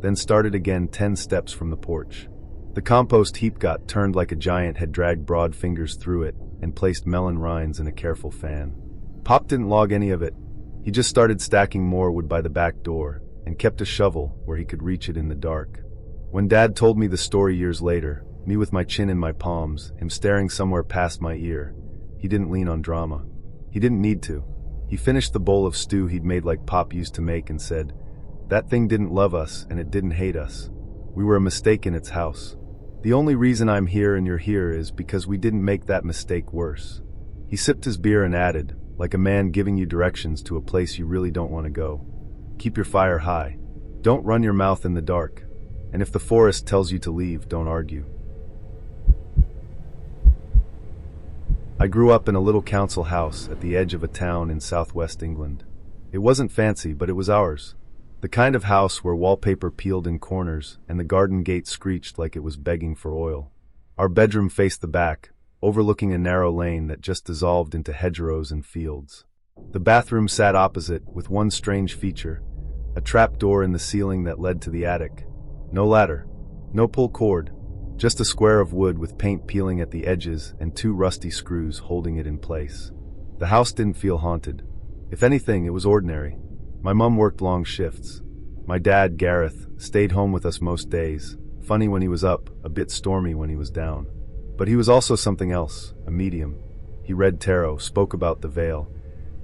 then started again 10 steps from the porch. The compost heap got turned like a giant had dragged broad fingers through it and placed melon rinds in a careful fan. Pop didn't log any of it. He just started stacking more wood by the back door and kept a shovel where he could reach it in the dark. When Dad told me the story years later, me with my chin in my palms, him staring somewhere past my ear, he didn't lean on drama. He didn't need to. He finished the bowl of stew he'd made like Pop used to make and said, "That thing didn't love us and it didn't hate us. We were a mistake in its house. The only reason I'm here and you're here is because we didn't make that mistake worse." He sipped his beer and added, like a man giving you directions to a place you really don't want to go, "Keep your fire high. Don't run your mouth in the dark. And if the forest tells you to leave, don't argue." I grew up in a little council house at the edge of a town in southwest England. It wasn't fancy, but it was ours. The kind of house where wallpaper peeled in corners and the garden gate screeched like it was begging for oil. Our bedroom faced the back, overlooking a narrow lane that just dissolved into hedgerows and fields. The bathroom sat opposite, with one strange feature, a trap door in the ceiling that led to the attic. No ladder, no pull cord, just a square of wood with paint peeling at the edges and 2 rusty screws holding it in place. The house didn't feel haunted. If anything, it was ordinary. My mom worked long shifts. My dad, Gareth, stayed home with us most days, funny when he was up, a bit stormy when he was down. But he was also something else, a medium. He read tarot, spoke about the veil,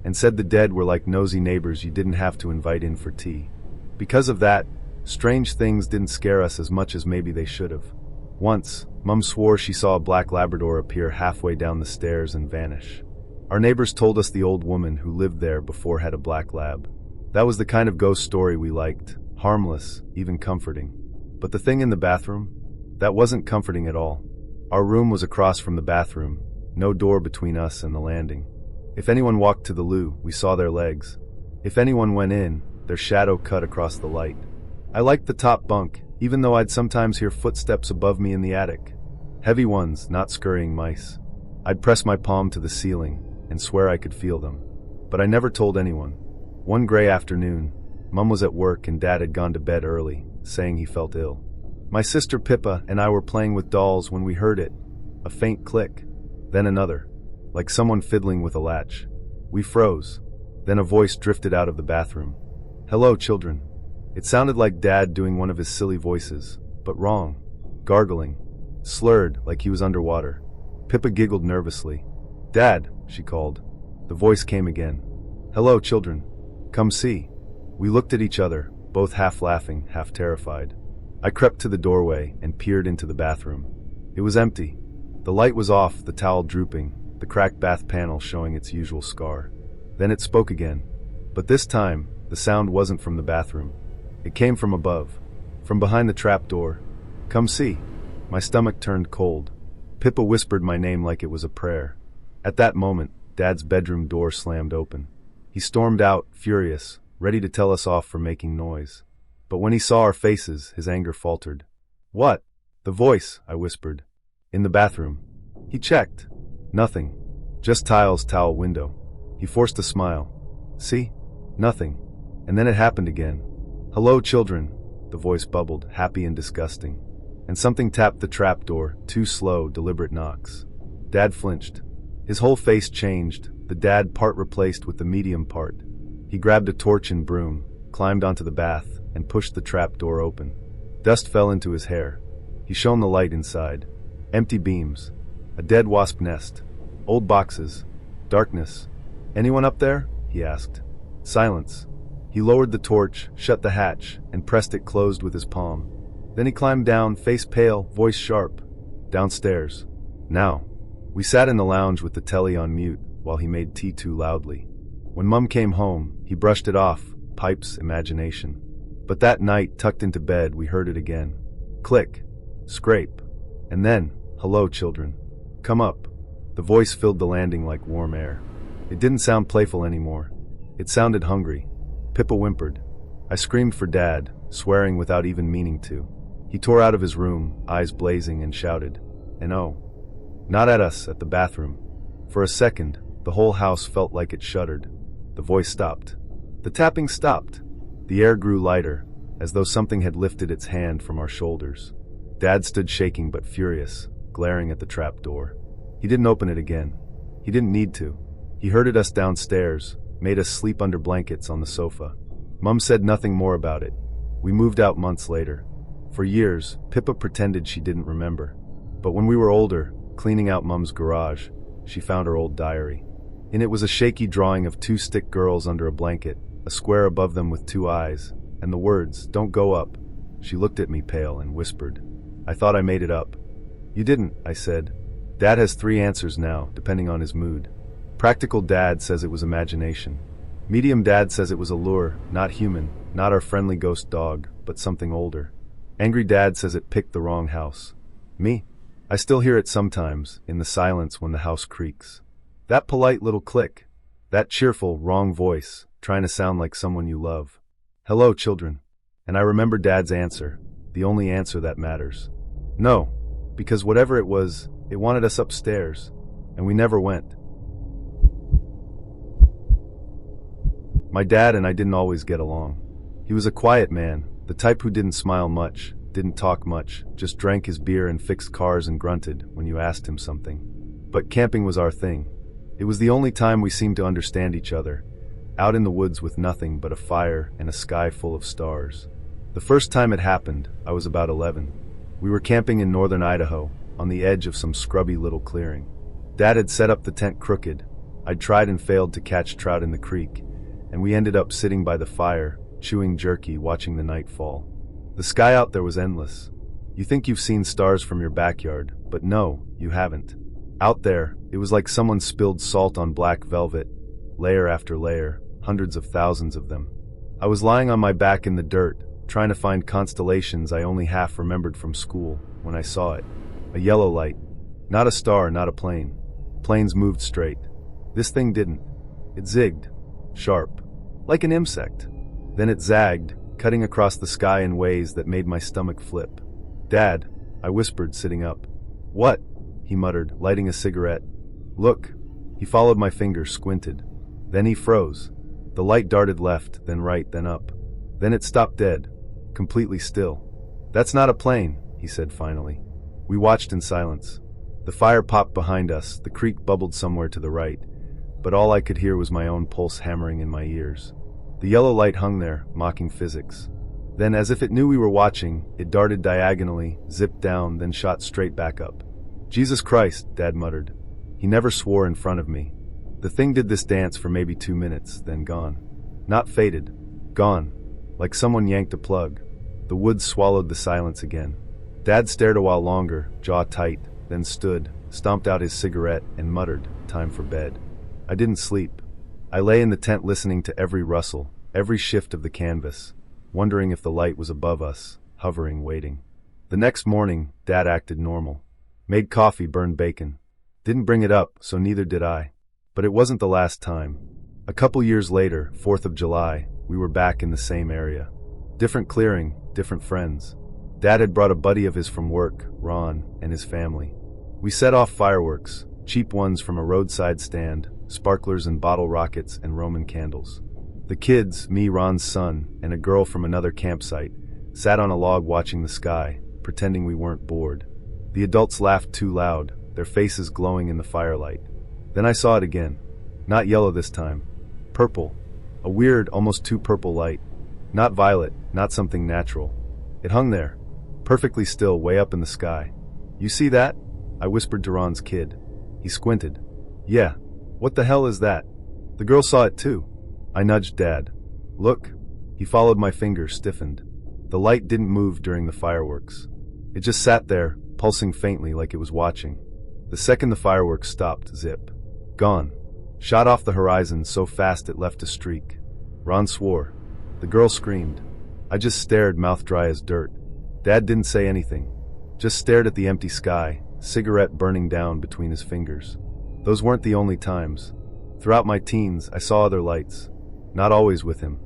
and said the dead were like nosy neighbors you didn't have to invite in for tea. Because of that, strange things didn't scare us as much as maybe they should have. Once, Mum swore she saw a black Labrador appear halfway down the stairs and vanish. Our neighbors told us the old woman who lived there before had a black lab. That was the kind of ghost story we liked, harmless, even comforting. But the thing in the bathroom? That wasn't comforting at all. Our room was across from the bathroom, no door between us and the landing. If anyone walked to the loo, we saw their legs. If anyone went in, their shadow cut across the light. I liked the top bunk, even though I'd sometimes hear footsteps above me in the attic. Heavy ones, not scurrying mice. I'd press my palm to the ceiling and swear I could feel them. But I never told anyone. One gray afternoon, Mum was at work and Dad had gone to bed early, saying he felt ill. My sister Pippa and I were playing with dolls when we heard it. A faint click, then another, like someone fiddling with a latch. We froze. Then a voice drifted out of the bathroom. "Hello, children." It sounded like Dad doing one of his silly voices, but wrong. Gargling. Slurred, like he was underwater. Pippa giggled nervously. "Dad," she called. The voice came again. "Hello, children. Come see." We looked at each other, both half laughing, half terrified. I crept to the doorway and peered into the bathroom. It was empty. The light was off, the towel drooping, the cracked bath panel showing its usual scar. Then it spoke again. But this time, the sound wasn't from the bathroom. It came from above, from behind the trap door. "Come see." My stomach turned cold. Pippa whispered my name like it was a prayer. At that moment, Dad's bedroom door slammed open. He stormed out, furious, ready to tell us off for making noise. But when he saw our faces, his anger faltered. "What?" "The voice," I whispered. "In the bathroom." He checked. Nothing. Just tiles, towel, window. He forced a smile. "See? Nothing." And then it happened again. "Hello, children," the voice bubbled, happy and disgusting. And something tapped the trap door, two slow, deliberate knocks. Dad flinched. His whole face changed, the dad part replaced with the medium part. He grabbed a torch and broom, climbed onto the bath, and pushed the trap door open. Dust fell into his hair. He shone the light inside. Empty beams. A dead wasp nest. Old boxes. Darkness. "Anyone up there?" he asked. Silence. He lowered the torch, shut the hatch, and pressed it closed with his palm. Then he climbed down, face pale, voice sharp. Downstairs. Now. We sat in the lounge with the telly on mute, while he made tea too loudly. When Mum came home, he brushed it off, pipes, imagination. But that night, tucked into bed, we heard it again. Click. Scrape. And then, "Hello, children. Come up." The voice filled the landing like warm air. It didn't sound playful anymore. It sounded hungry. Pippa whimpered. I screamed for Dad, swearing without even meaning to. He tore out of his room, eyes blazing, and shouted. And oh, not at us, at the bathroom. For a second, the whole house felt like it shuddered. The voice stopped. The tapping stopped. The air grew lighter, as though something had lifted its hand from our shoulders. Dad stood shaking but furious, glaring at the trap door. He didn't open it again. He didn't need to. He herded us downstairs, made us sleep under blankets on the sofa. Mum said nothing more about it. We moved out months later. For years, Pippa pretended she didn't remember. But when we were older, cleaning out Mum's garage, she found her old diary. In it was a shaky drawing of two stick girls under a blanket, a square above them with two eyes, and the words, "Don't go up." She looked at me pale and whispered. I thought I made it up. You didn't, I said. Dad has 3 answers now, depending on his mood. Practical Dad says it was imagination. Medium Dad says it was a lure, not human, not our friendly ghost dog, but something older. Angry Dad says it picked the wrong house. Me? I still hear it sometimes, in the silence when the house creaks. That polite little click. That cheerful, wrong voice, trying to sound like someone you love. Hello, children. And I remember Dad's answer, the only answer that matters. No, because whatever it was, it wanted us upstairs, and we never went. My dad and I didn't always get along. He was a quiet man, the type who didn't smile much, didn't talk much, just drank his beer and fixed cars and grunted when you asked him something. But camping was our thing. It was the only time we seemed to understand each other, out in the woods with nothing but a fire and a sky full of stars. The first time it happened, I was about 11. We were camping in northern Idaho, on the edge of some scrubby little clearing. Dad had set up the tent crooked. I'd tried and failed to catch trout in the creek, and we ended up sitting by the fire, chewing jerky, watching the night fall. The sky out there was endless. You think you've seen stars from your backyard, but no, you haven't. Out there, it was like someone spilled salt on black velvet, layer after layer, hundreds of thousands of them. I was lying on my back in the dirt, trying to find constellations I only half remembered from school, when I saw it. A yellow light. Not a star, not a plane. Planes moved straight. This thing didn't. It zigged. Sharp. Like an insect. Then it zagged, cutting across the sky in ways that made my stomach flip. Dad, I whispered, sitting up. What? He muttered, lighting a cigarette. Look. He followed my finger, squinted. Then he froze. The light darted left, then right, then up. Then it stopped dead. Completely still. That's not a plane, he said finally. We watched in silence. The fire popped behind us, the creek bubbled somewhere to the right, but all I could hear was my own pulse hammering in my ears. The yellow light hung there, mocking physics. Then, as if it knew we were watching, it darted diagonally, zipped down, then shot straight back up. "Jesus Christ," Dad muttered. He never swore in front of me. The thing did this dance for maybe 2 minutes, then gone. Not faded. Gone. Like someone yanked a plug. The woods swallowed the silence again. Dad stared a while longer, jaw tight, then stood, stomped out his cigarette, and muttered, "Time for bed." I didn't sleep. I lay in the tent listening to every rustle, every shift of the canvas, wondering if the light was above us, hovering, waiting. The next morning, Dad acted normal. Made coffee, burned bacon. Didn't bring it up, so neither did I. But it wasn't the last time. A couple years later, 4th of July, we were back in the same area. Different clearing, different friends. Dad had brought a buddy of his from work, Ron, and his family. We set off fireworks, cheap ones from a roadside stand, sparklers and bottle rockets and Roman candles. The kids, me, Ron's son, and a girl from another campsite, sat on a log watching the sky, pretending we weren't bored. The adults laughed too loud, their faces glowing in the firelight. Then I saw it again. Not yellow this time. Purple. A weird, almost too purple light. Not violet, not something natural. It hung there, perfectly still, way up in the sky. "You see that?" I whispered to Ron's kid. He squinted. "Yeah. What the hell is that?" The girl saw it too. I nudged Dad. "Look." He followed my finger, stiffened. The light didn't move during the fireworks. It just sat there, pulsing faintly like it was watching. The second the fireworks stopped, zip. Gone. Shot off the horizon so fast it left a streak. Ron swore. The girl screamed. I just stared, mouth dry as dirt. Dad didn't say anything. Just stared at the empty sky, cigarette burning down between his fingers. Those weren't the only times. Throughout my teens, I saw other lights. Not always with him.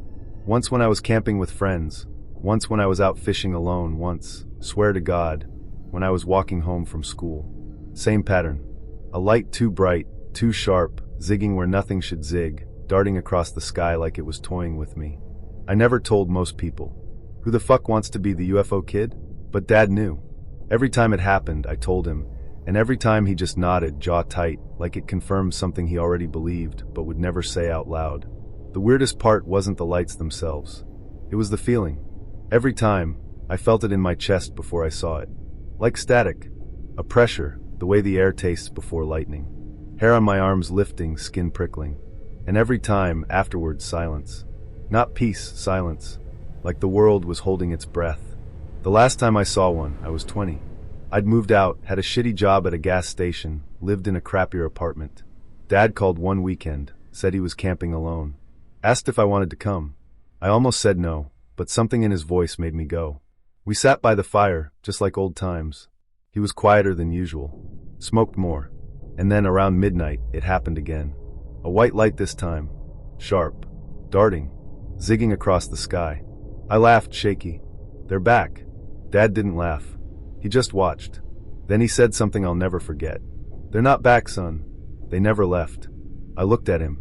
Once when I was camping with friends. Once when I was out fishing alone. Once, swear to God, when I was walking home from school. Same pattern. A light too bright, too sharp, zigging where nothing should zig, darting across the sky like it was toying with me. I never told most people. Who the fuck wants to be the UFO kid? But Dad knew. Every time it happened, I told him, and every time he just nodded, jaw tight, like it confirmed something he already believed, but would never say out loud. The weirdest part wasn't the lights themselves. It was the feeling. Every time, I felt it in my chest before I saw it. Like static. A pressure, the way the air tastes before lightning. Hair on my arms lifting, skin prickling. And every time, afterwards, silence. Not peace, silence. Like the world was holding its breath. The last time I saw one, I was 20. I'd moved out, had a shitty job at a gas station, lived in a crappier apartment. Dad called one weekend, said he was camping alone. Asked if I wanted to come. I almost said no, but something in his voice made me go. We sat by the fire, just like old times. He was quieter than usual. Smoked more. And then around midnight, it happened again. A white light this time. Sharp. Darting. Zigging across the sky. I laughed, shaky. "They're back." Dad didn't laugh. He just watched. Then he said something I'll never forget. "They're not back, son. They never left." I looked at him.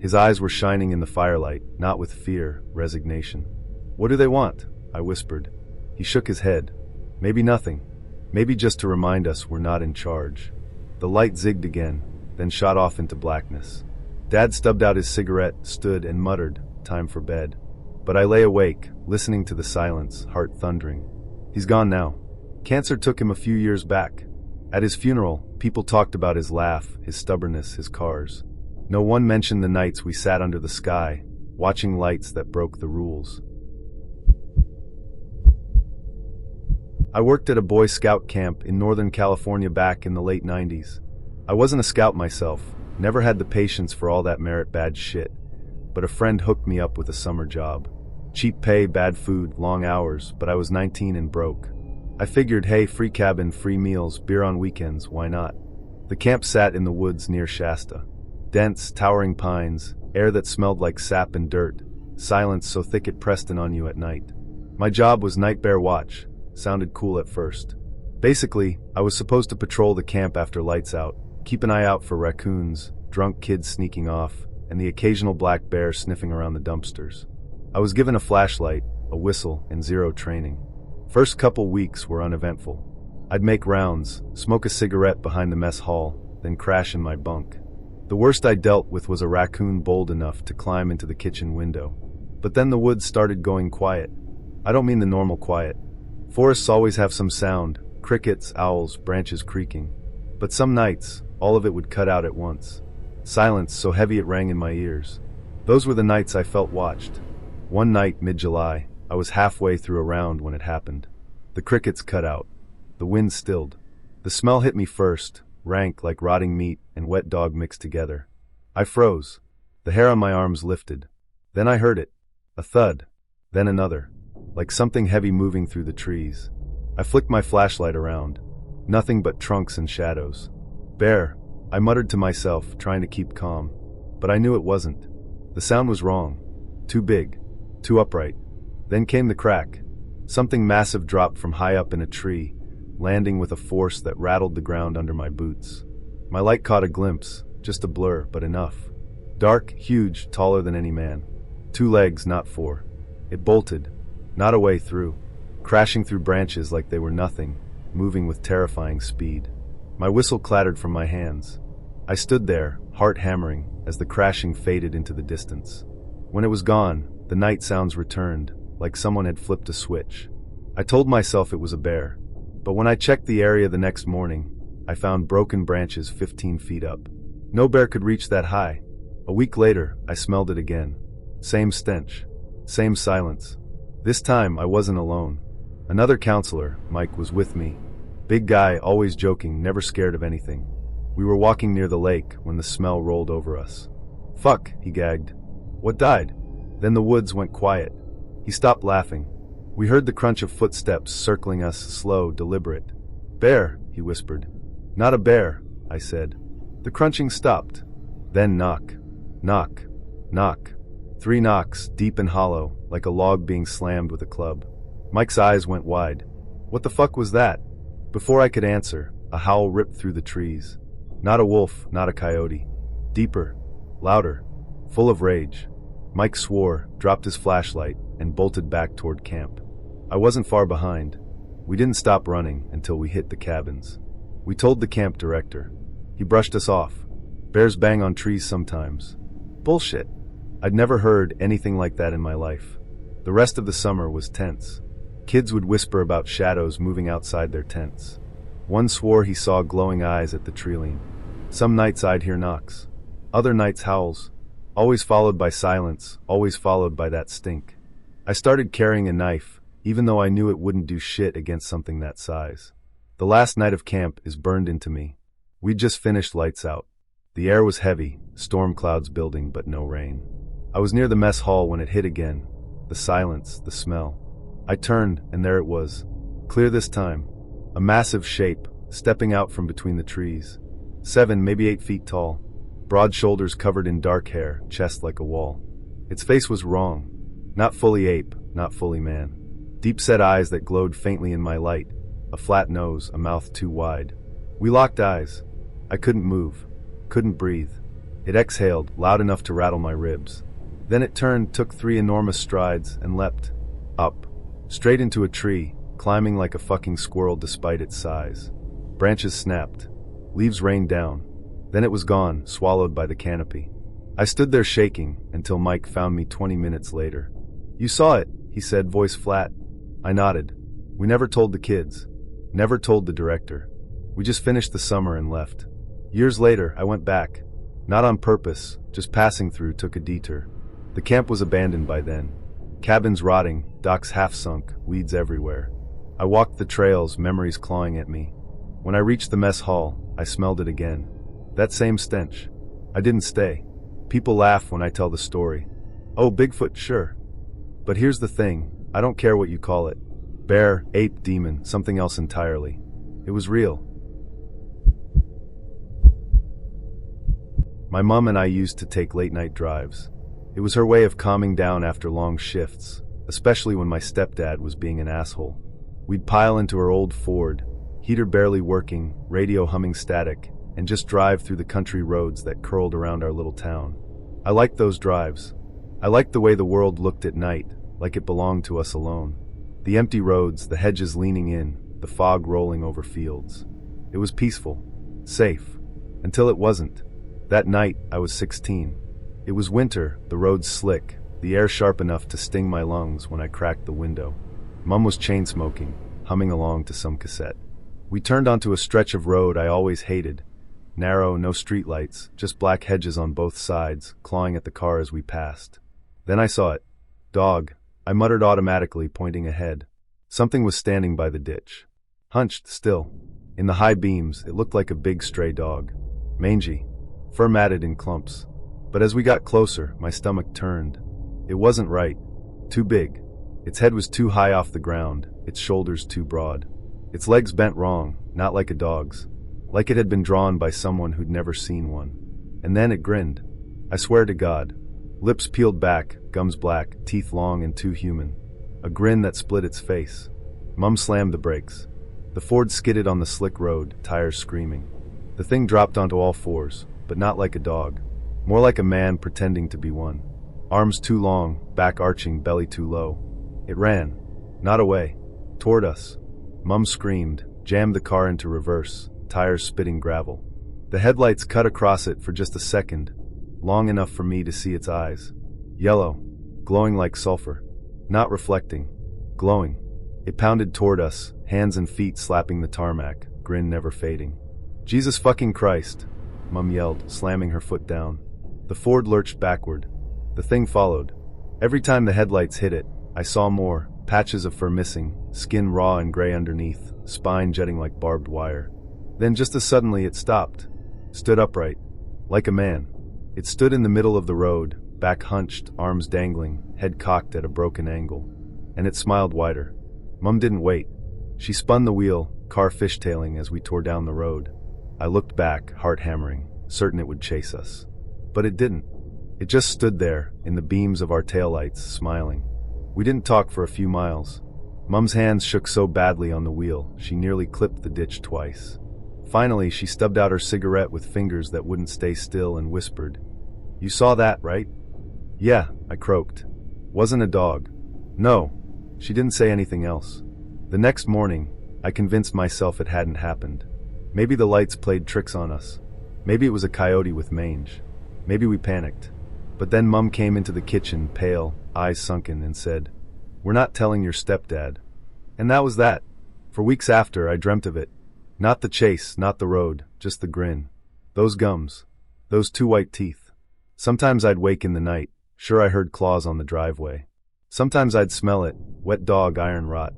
His eyes were shining in the firelight, not with fear, resignation. "What do they want?" I whispered. He shook his head. "Maybe nothing. Maybe just to remind us we're not in charge." The light zigged again, then shot off into blackness. Dad stubbed out his cigarette, stood, and muttered, "Time for bed." But I lay awake, listening to the silence, heart thundering. He's gone now. Cancer took him a few years back. At his funeral, people talked about his laugh, his stubbornness, his cars. No one mentioned the nights we sat under the sky, watching lights that broke the rules. I worked at a Boy Scout camp in Northern California back in the late 90s. I wasn't a scout myself, never had the patience for all that merit badge shit, but a friend hooked me up with a summer job. Cheap pay, bad food, long hours, but I was 19 and broke. I figured, hey, free cabin, free meals, beer on weekends, why not? The camp sat in the woods near Shasta. Dense, towering pines, air that smelled like sap and dirt, silence so thick it pressed in on you at night. My job was night bear watch. Sounded cool at first. Basically, I was supposed to patrol the camp after lights out, keep an eye out for raccoons, drunk kids sneaking off, and the occasional black bear sniffing around the dumpsters. I was given a flashlight, a whistle, and zero training. First couple weeks were uneventful. I'd make rounds, smoke a cigarette behind the mess hall, then crash in my bunk. The worst I dealt with was a raccoon bold enough to climb into the kitchen window. But then the woods started going quiet. I don't mean the normal quiet. Forests always have some sound, crickets, owls, branches creaking. But some nights, all of it would cut out at once. Silence so heavy it rang in my ears. Those were the nights I felt watched. One night, mid-July, I was halfway through a round when it happened. The crickets cut out. The wind stilled. The smell hit me first, rank like rotting meat and wet dog mixed together. I froze. The hair on my arms lifted. Then I heard it. A thud. Then another. Like something heavy moving through the trees. I flicked my flashlight around. Nothing but trunks and shadows. Bear, I muttered to myself, trying to keep calm. But I knew it wasn't. The sound was wrong. Too big. Too upright. Then came the crack. Something massive dropped from high up in a tree, landing with a force that rattled the ground under my boots. My light caught a glimpse, just a blur, but enough. Dark, huge, taller than any man. 2 legs, not 4. It bolted, not a way through, crashing through branches like they were nothing, moving with terrifying speed. My whistle clattered from my hands. I stood there, heart hammering, as the crashing faded into the distance. When it was gone, the night sounds returned, like someone had flipped a switch. I told myself it was a bear, but when I checked the area the next morning, I found broken branches 15 feet up. No bear could reach that high. A week later, I smelled it again. Same stench. Same silence. This time, I wasn't alone. Another counselor, Mike, was with me. Big guy, always joking, never scared of anything. We were walking near the lake when the smell rolled over us. "Fuck," he gagged. "What died?" Then the woods went quiet. He stopped laughing. We heard the crunch of footsteps circling us, slow, deliberate. "Bear," he whispered. "Not a bear," I said. The crunching stopped. Then knock. Knock. Knock. 3 knocks, deep and hollow, like a log being slammed with a club. Mike's eyes went wide. What the fuck was that? Before I could answer, a howl ripped through the trees. Not a wolf, not a coyote. Deeper. Louder. Full of rage. Mike swore, dropped his flashlight, and bolted back toward camp. I wasn't far behind. We didn't stop running until we hit the cabins. We told the camp director. He brushed us off. Bears bang on trees sometimes. Bullshit. I'd never heard anything like that in my life. The rest of the summer was tense. Kids would whisper about shadows moving outside their tents. One swore he saw glowing eyes at the treeline. Some nights I'd hear knocks. Other nights howls. Always followed by silence, always followed by that stink. I started carrying a knife, even though I knew it wouldn't do shit against something that size. The last night of camp is burned into me. We'd just finished lights out. The air was heavy, storm clouds building, but no rain. I was near the mess hall when it hit again. The silence, the smell. I turned, and there it was. Clear this time. A massive shape, stepping out from between the trees. 7, maybe 8 feet tall. Broad shoulders covered in dark hair, chest like a wall. Its face was wrong. Not fully ape, not fully man. Deep-set eyes that glowed faintly in my light. A flat nose, a mouth too wide. We locked eyes. I couldn't move. Couldn't breathe. It exhaled, loud enough to rattle my ribs. Then it turned, took 3 enormous strides, and leapt. Up. Straight into a tree, climbing like a fucking squirrel despite its size. Branches snapped. Leaves rained down. Then it was gone, swallowed by the canopy. I stood there shaking, until Mike found me 20 minutes later. "You saw it," he said, voice flat. I nodded. We never told the kids. Never told the director. We just finished the summer and left. Years later, I went back. Not on purpose, just passing through, took a detour. The camp was abandoned by then. Cabins rotting, docks half sunk, weeds everywhere. I walked the trails, memories clawing at me. When I reached the mess hall, I smelled it again. That same stench. I didn't stay. People laugh when I tell the story. Oh, Bigfoot, sure. But here's the thing, I don't care what you call it. Bear, ape, demon, something else entirely. It was real. My mom and I used to take late-night drives. It was her way of calming down after long shifts, especially when my stepdad was being an asshole. We'd pile into her old Ford, heater barely working, radio humming static, and just drive through the country roads that curled around our little town. I liked those drives. I liked the way the world looked at night, like it belonged to us alone. The empty roads, the hedges leaning in, the fog rolling over fields. It was peaceful, safe, until it wasn't. That night, I was 16. It was winter, the roads slick, the air sharp enough to sting my lungs when I cracked the window. Mum was chain smoking, humming along to some cassette. We turned onto a stretch of road I always hated. Narrow, no streetlights, just black hedges on both sides, clawing at the car as we passed. Then I saw it. Dog, I muttered automatically, pointing ahead. Something was standing by the ditch. Hunched still. In the high beams, it looked like a big stray dog. Mangy. Fur matted in clumps. But as we got closer, my stomach turned. It wasn't right. Too big. Its head was too high off the ground, its shoulders too broad. Its legs bent wrong, not like a dog's. Like it had been drawn by someone who'd never seen one. And then it grinned. I swear to God. Lips peeled back, gums black, teeth long and too human. A grin that split its face. Mum slammed the brakes. The Ford skidded on the slick road, tires screaming. The thing dropped onto all fours, but not like a dog. More like a man pretending to be one. Arms too long, back arching, belly too low. It ran. Not away. Toward us. Mum screamed, jammed the car into reverse, tires spitting gravel. The headlights cut across it for just a second, long enough for me to see its eyes. Yellow, glowing like sulfur. Not reflecting. Glowing. It pounded toward us, hands and feet slapping the tarmac, grin never fading. Jesus fucking Christ, Mum yelled, slamming her foot down. The Ford lurched backward. The thing followed. Every time the headlights hit it, I saw more, patches of fur missing, skin raw and gray underneath, spine jutting like barbed wire. Then just as suddenly it stopped. Stood upright. Like a man. It stood in the middle of the road, back hunched, arms dangling, head cocked at a broken angle. And it smiled wider. Mum didn't wait. She spun the wheel, car fishtailing as we tore down the road. I looked back, heart hammering, certain it would chase us. But it didn't. It just stood there, in the beams of our taillights, smiling. We didn't talk for a few miles. Mum's hands shook so badly on the wheel, she nearly clipped the ditch twice. Finally, she stubbed out her cigarette with fingers that wouldn't stay still and whispered, "You saw that, right?" "Yeah," I croaked. "Wasn't a dog." "No." She didn't say anything else. The next morning, I convinced myself it hadn't happened. Maybe the lights played tricks on us. Maybe it was a coyote with mange. Maybe we panicked. But then Mum came into the kitchen, pale, eyes sunken, and said, "We're not telling your stepdad." And that was that. For weeks after, I dreamt of it. Not the chase, not the road, just the grin. Those gums. Those two white teeth. Sometimes I'd wake in the night, sure I heard claws on the driveway. Sometimes I'd smell it, wet dog iron rot.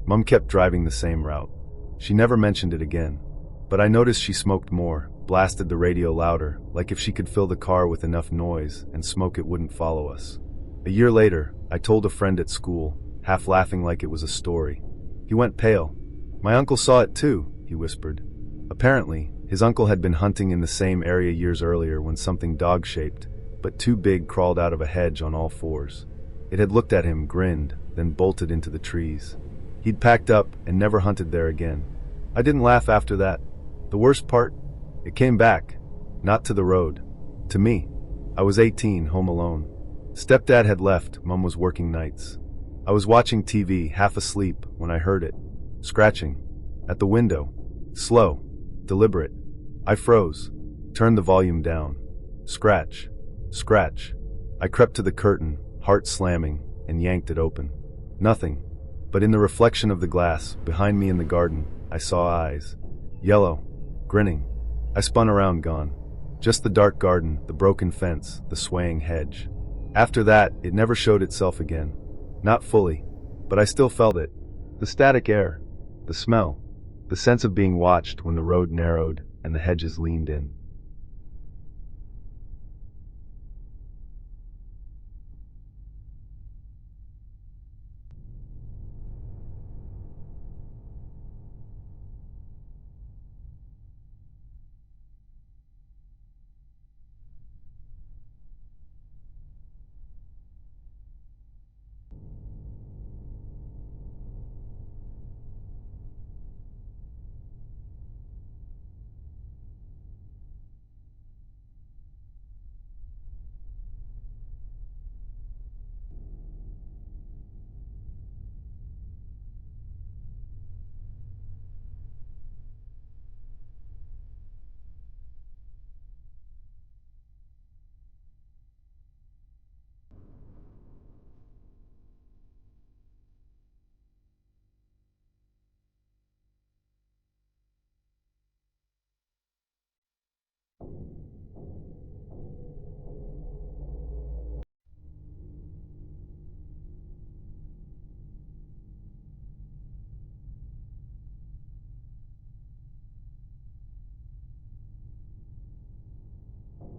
Mum kept driving the same route. She never mentioned it again. But I noticed she smoked more, blasted the radio louder, like if she could fill the car with enough noise and smoke it wouldn't follow us. A year later, I told a friend at school, half laughing like it was a story. He went pale. "My uncle saw it too," he whispered. Apparently, his uncle had been hunting in the same area years earlier when something dog-shaped, but too big, crawled out of a hedge on all fours. It had looked at him, grinned, then bolted into the trees. He'd packed up and never hunted there again. I didn't laugh after that. The worst part? It came back. Not to the road. To me. I was 18, home alone. Stepdad had left, Mum was working nights. I was watching TV, half asleep, when I heard it. Scratching. At the window. Slow. Deliberate. I froze. Turned the volume down. Scratch. Scratch. I crept to the curtain, heart slamming, and yanked it open. Nothing. But in the reflection of the glass, behind me in the garden, I saw eyes. Yellow. Grinning. I spun around, gone. Just the dark garden, the broken fence, the swaying hedge. After that, it never showed itself again. Not fully. But I still felt it. The static air. The smell. The sense of being watched when the road narrowed and the hedges leaned in.